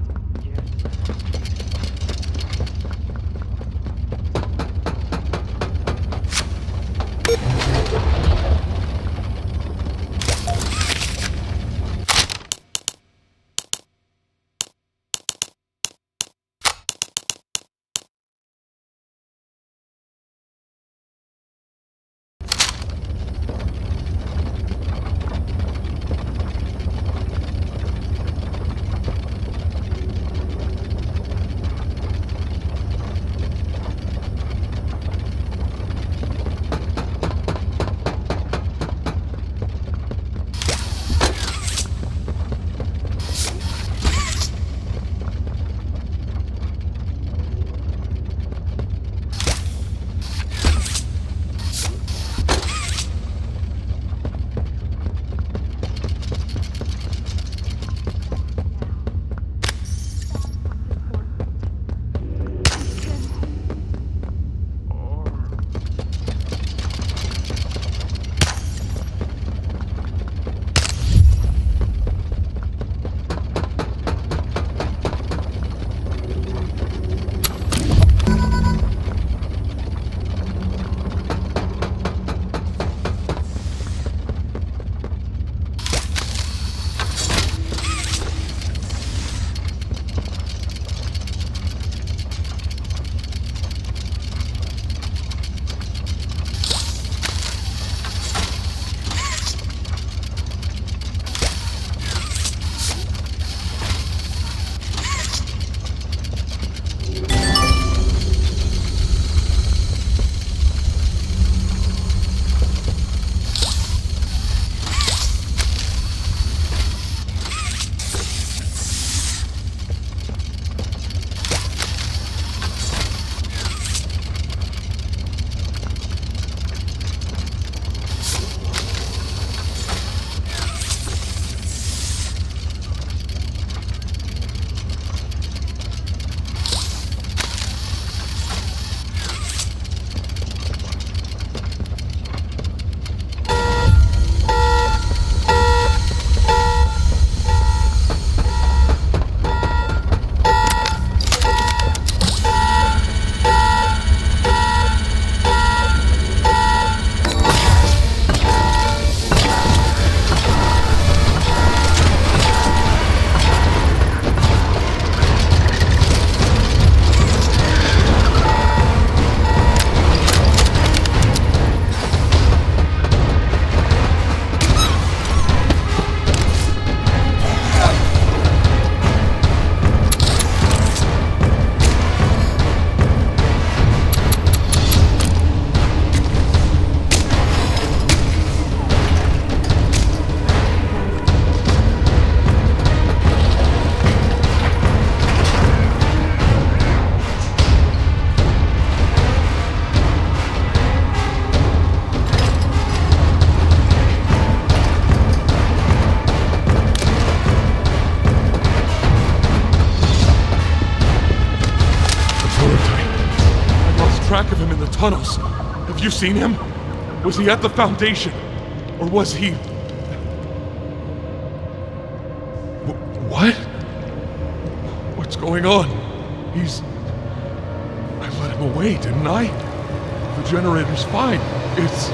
track of him in the tunnels. Have you seen him? Was he at the Foundation? Or was he... What? What's going on? He's... I let him away, didn't I? The generator's fine. It's...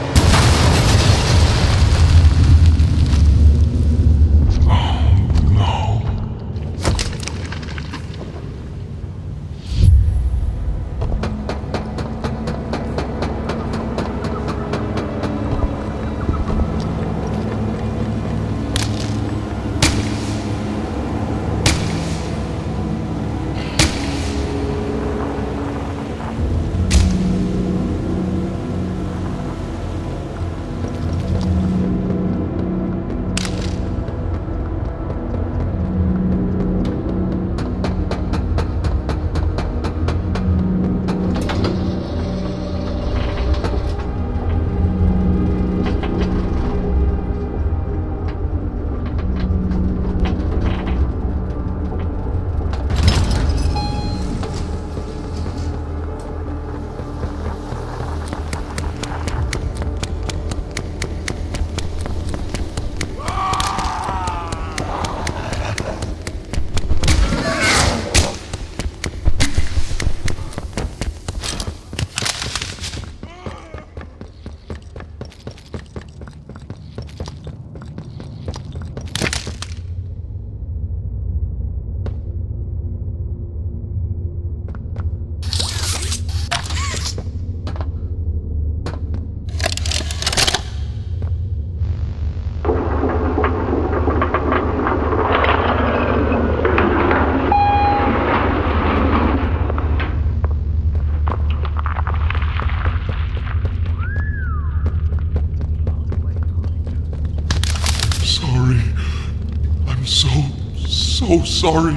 so sorry.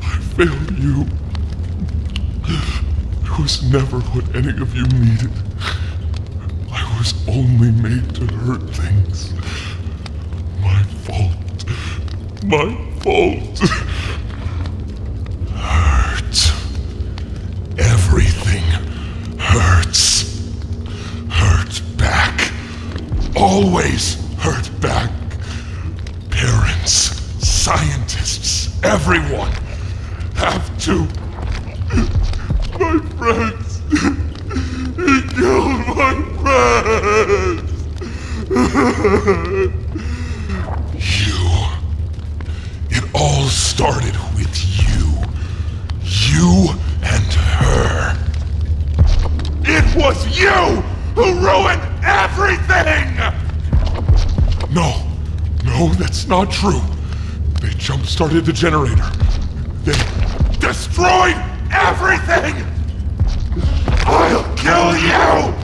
I failed you. I was never what any of you needed. I was only made to hurt things. My fault. My fault. Hurt. Everything hurts. Hurt back. Always hurt back. Parents, scientists, everyone have to. My friends. He killed my friends. You. It all started with you. You and her. It was you who ruined everything! No, that's not true. They jump-started the generator. They destroyed everything! I'll kill you!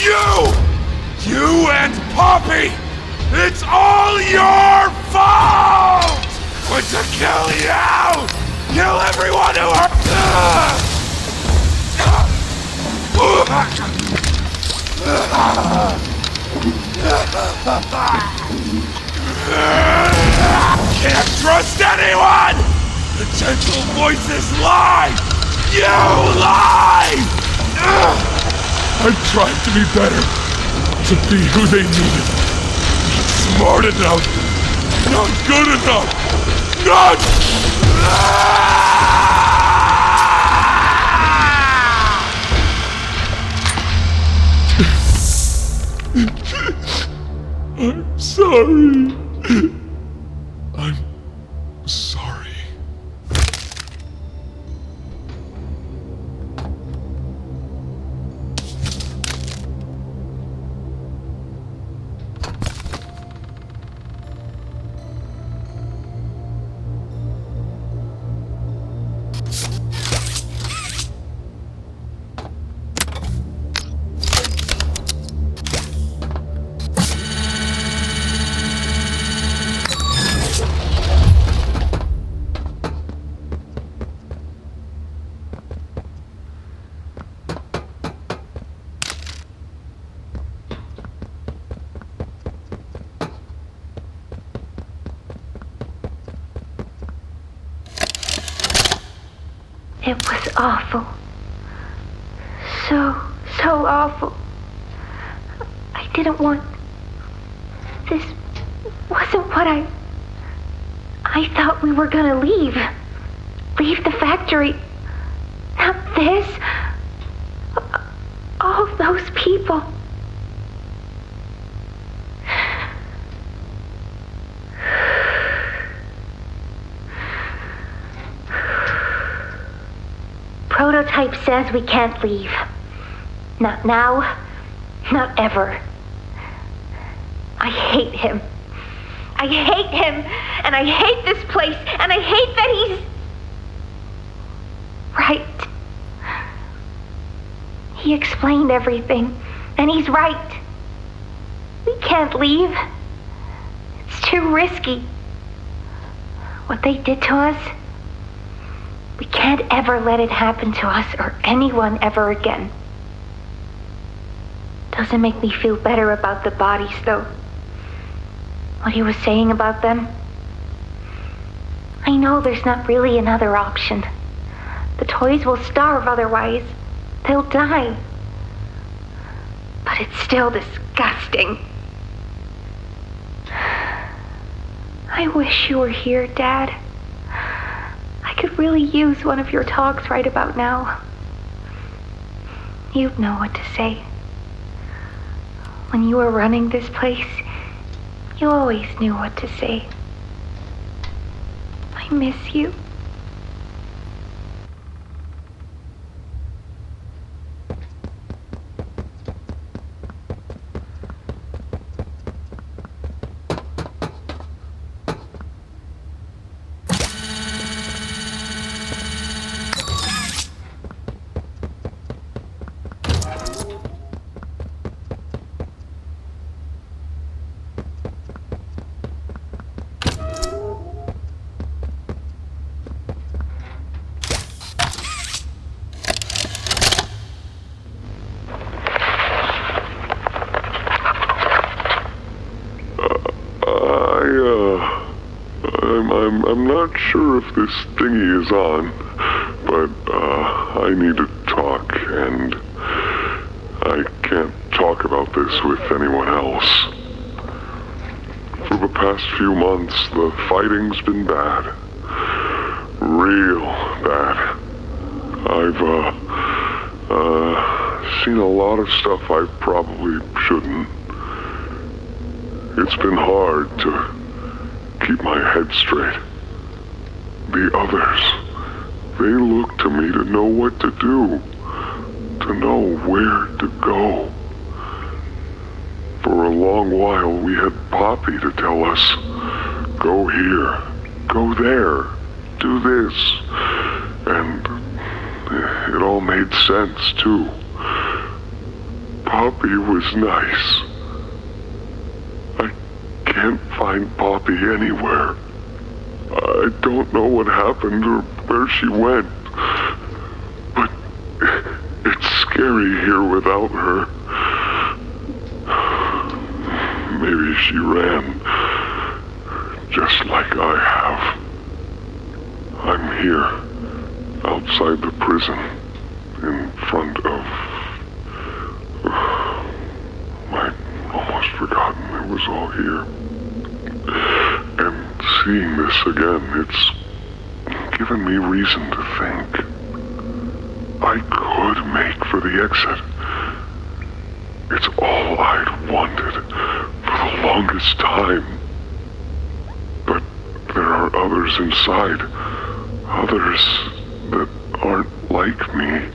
You and Poppy! It's all your fault! We're to kill you! Kill everyone who Can't trust anyone! The gentle voices lie! You lie! I've tried to be better, to be who they needed. Smart enough, not good enough, not... I'm sorry. I'm sorry.
It was awful. So awful. I didn't want... This wasn't what I thought we were gonna leave. Leave the factory. Not this. All those people. Prototype says we can't leave. Not now, not ever. I hate him. I hate him, and I hate this place, and I hate that he's... right. He explained everything, and he's right. We can't leave. It's too risky. What they did to us... we can't ever let it happen to us or anyone ever again. Doesn't make me feel better about the bodies, though. What he was saying about them. I know there's not really another option. The toys will starve otherwise. They'll die. But it's still disgusting. I wish you were here, Dad. I could really use one of your talks right about now. You'd know what to say. When you were running this place, you always knew what to say. I miss you.
I'm not sure if this thingy is on, but I need to talk, and I can't talk about this with anyone else. For the past few months, the fighting's been bad. Real bad. I've seen a lot of stuff I probably shouldn't. It's been hard to keep my head straight. The others, they look to me to know what to do, to know where to go. For a long while, we had Poppy to tell us, go here, go there, do this. And it all made sense, too. Poppy was nice. I can't find Poppy anywhere. I don't know what happened or where she went. But it's scary here without her. Maybe she ran, just like I have. I'm here, outside the prison, in front of... I'd almost forgotten it was all here. And seeing this again, it's given me reason to think. I could make for the exit. It's all I'd wanted for the longest time. But there are others inside. Others that aren't like me.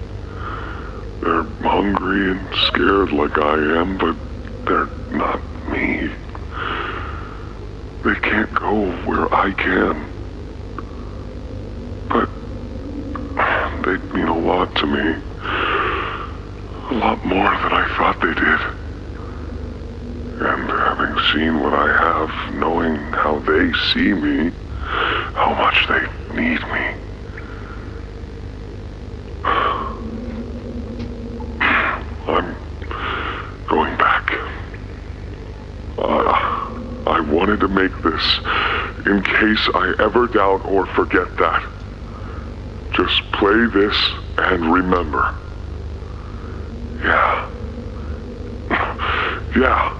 They're hungry and scared like I am, but they're not me. They can't go where I can. But they'd mean a lot to me. A lot more than I thought they did. And having seen what I have, knowing how they see me, how much they need me. I'm going back. I wanted to make this in case I ever doubt or forget that. Just play this and remember. Yeah. Yeah.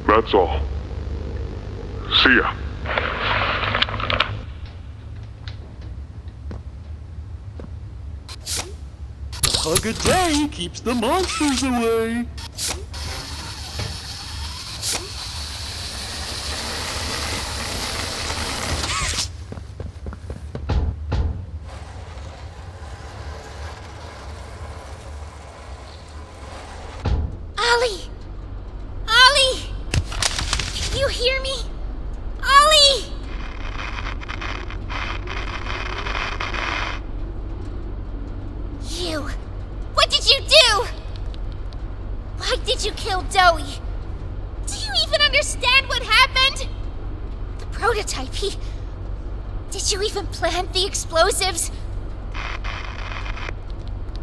That's all. See ya.
A hug a day keeps the monsters away.
Ollie! Ollie! Can you hear me? Ollie! You! What did you do? Why did you kill Dowie? Do you even understand what happened? The prototype, Did you even plant the explosives?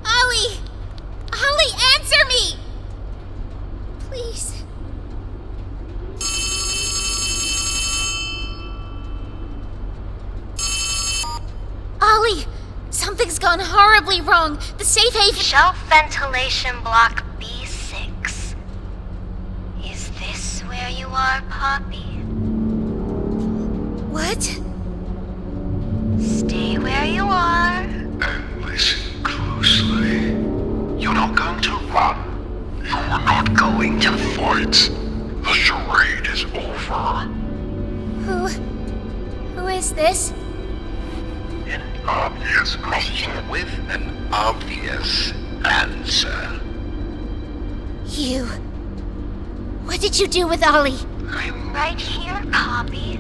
Ollie! Ollie, answer me! Please. Ollie! Something's gone horribly wrong. The safe haven...
Shelf ventilation block B6. Is this where you are, Poppy?
What?
Stay where you are.
And listen closely. You're not going to run. You're not going to fight. The charade is over.
Who is this?
An obvious question with an obvious answer.
You. What did you do with Ollie?
I'm right here, Poppy.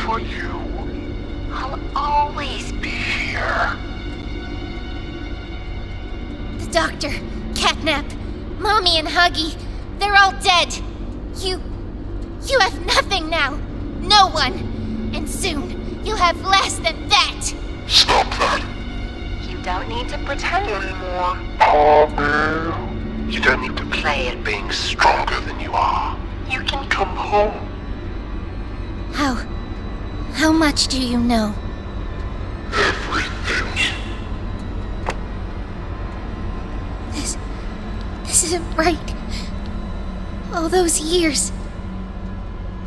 For you.
I'll always be
here.
The doctor, Catnap, Mommy and Huggy, they're all dead. You have nothing now. No one. And soon, you'll have less than that.
Stop that.
You don't need to pretend anymore.
Poppy. You don't need to play at being stronger than you are.
You can
come home.
How much do you know?
Everything.
This isn't right. All those years.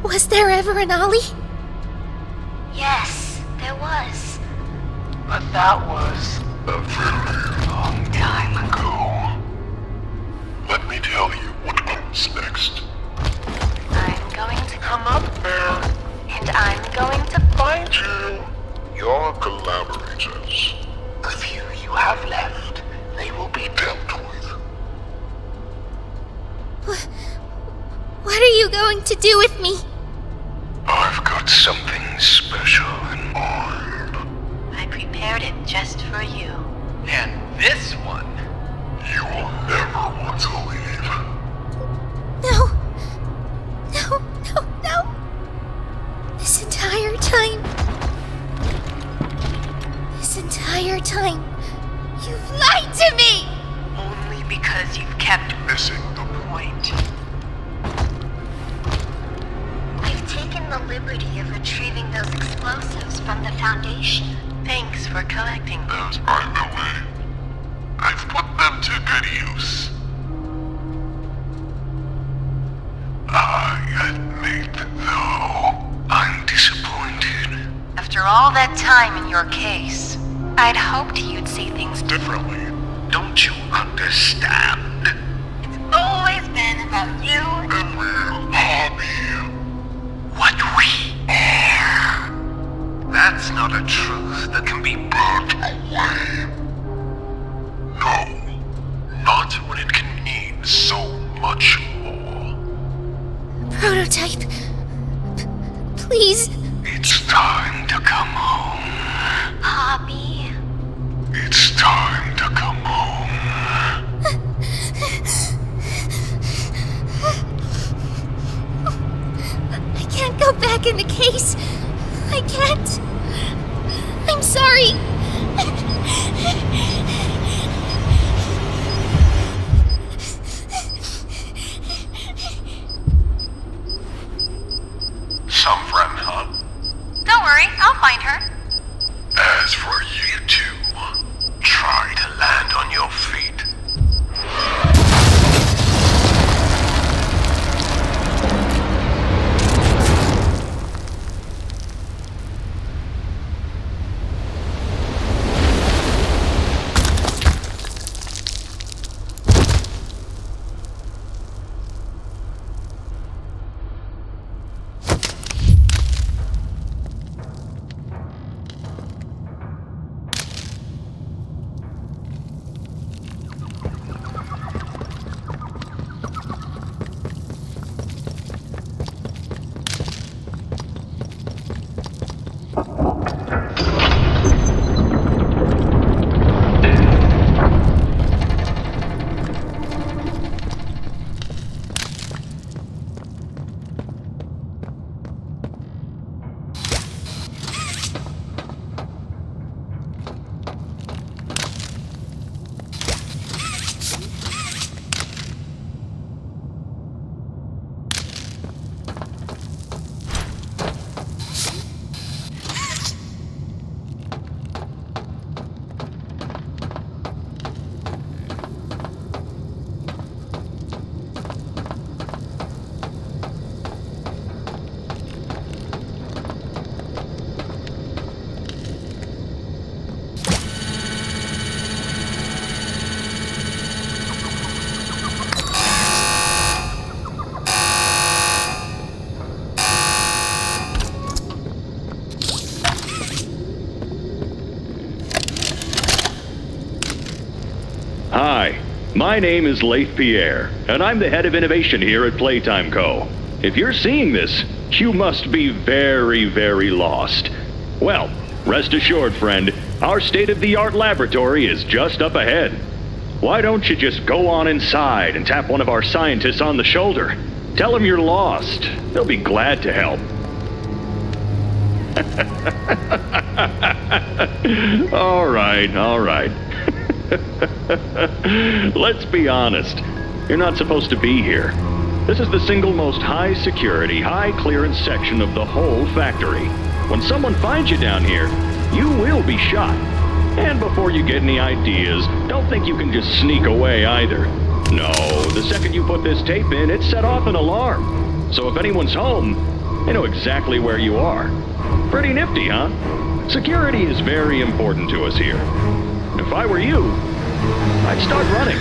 Was there ever an Ollie?
Yes, there was.
But that was a very long time ago. Let me tell you what comes next.
I'm going to
come up there.
And I'm going to
find you. Your collaborators. The few you have left, they will be dealt with.
What are you going to do with me?
I've got something special in mind.
I prepared it just for you.
And this one,
You will never want to leave.
because you've kept
missing the point.
We've taken the liberty of retrieving those explosives from the Foundation.
Thanks for collecting them.
Those, by the way, I've put them to good use. I admit, though, I'm disappointed.
After all that time in your case, I'd hoped you'd see things
Differently. Don't you understand?
It's always been about you
And we'll hobby what we are. That's not a truth that can be burnt away. No, not when it can mean so much more.
Prototype. Please.
It's time to come home.
Poppy.
It's time to come home.
I can't go back in the case. I can't. I'm sorry.
Some friend, huh?
Don't worry, I'll find her.
As for you two, try to land on your feet.
Hi, my name is Leif Pierre, and I'm the head of innovation here at Playtime Co. If you're seeing this, you must be very, very lost. Well, rest assured, friend, our state-of-the-art laboratory is just up ahead. Why don't you just go on inside and tap one of our scientists on the shoulder? Tell them you're lost. They'll be glad to help. All right. Let's be honest. You're not supposed to be here. This is the single most high security, high clearance section of the whole factory. When someone finds you down here, you will be shot. And before you get any ideas, don't think you can just sneak away either. No, the second you put this tape in, it set off an alarm. So if anyone's home, they know exactly where you are. Pretty nifty, huh? Security is very important to us here. If I were you, I'd start running.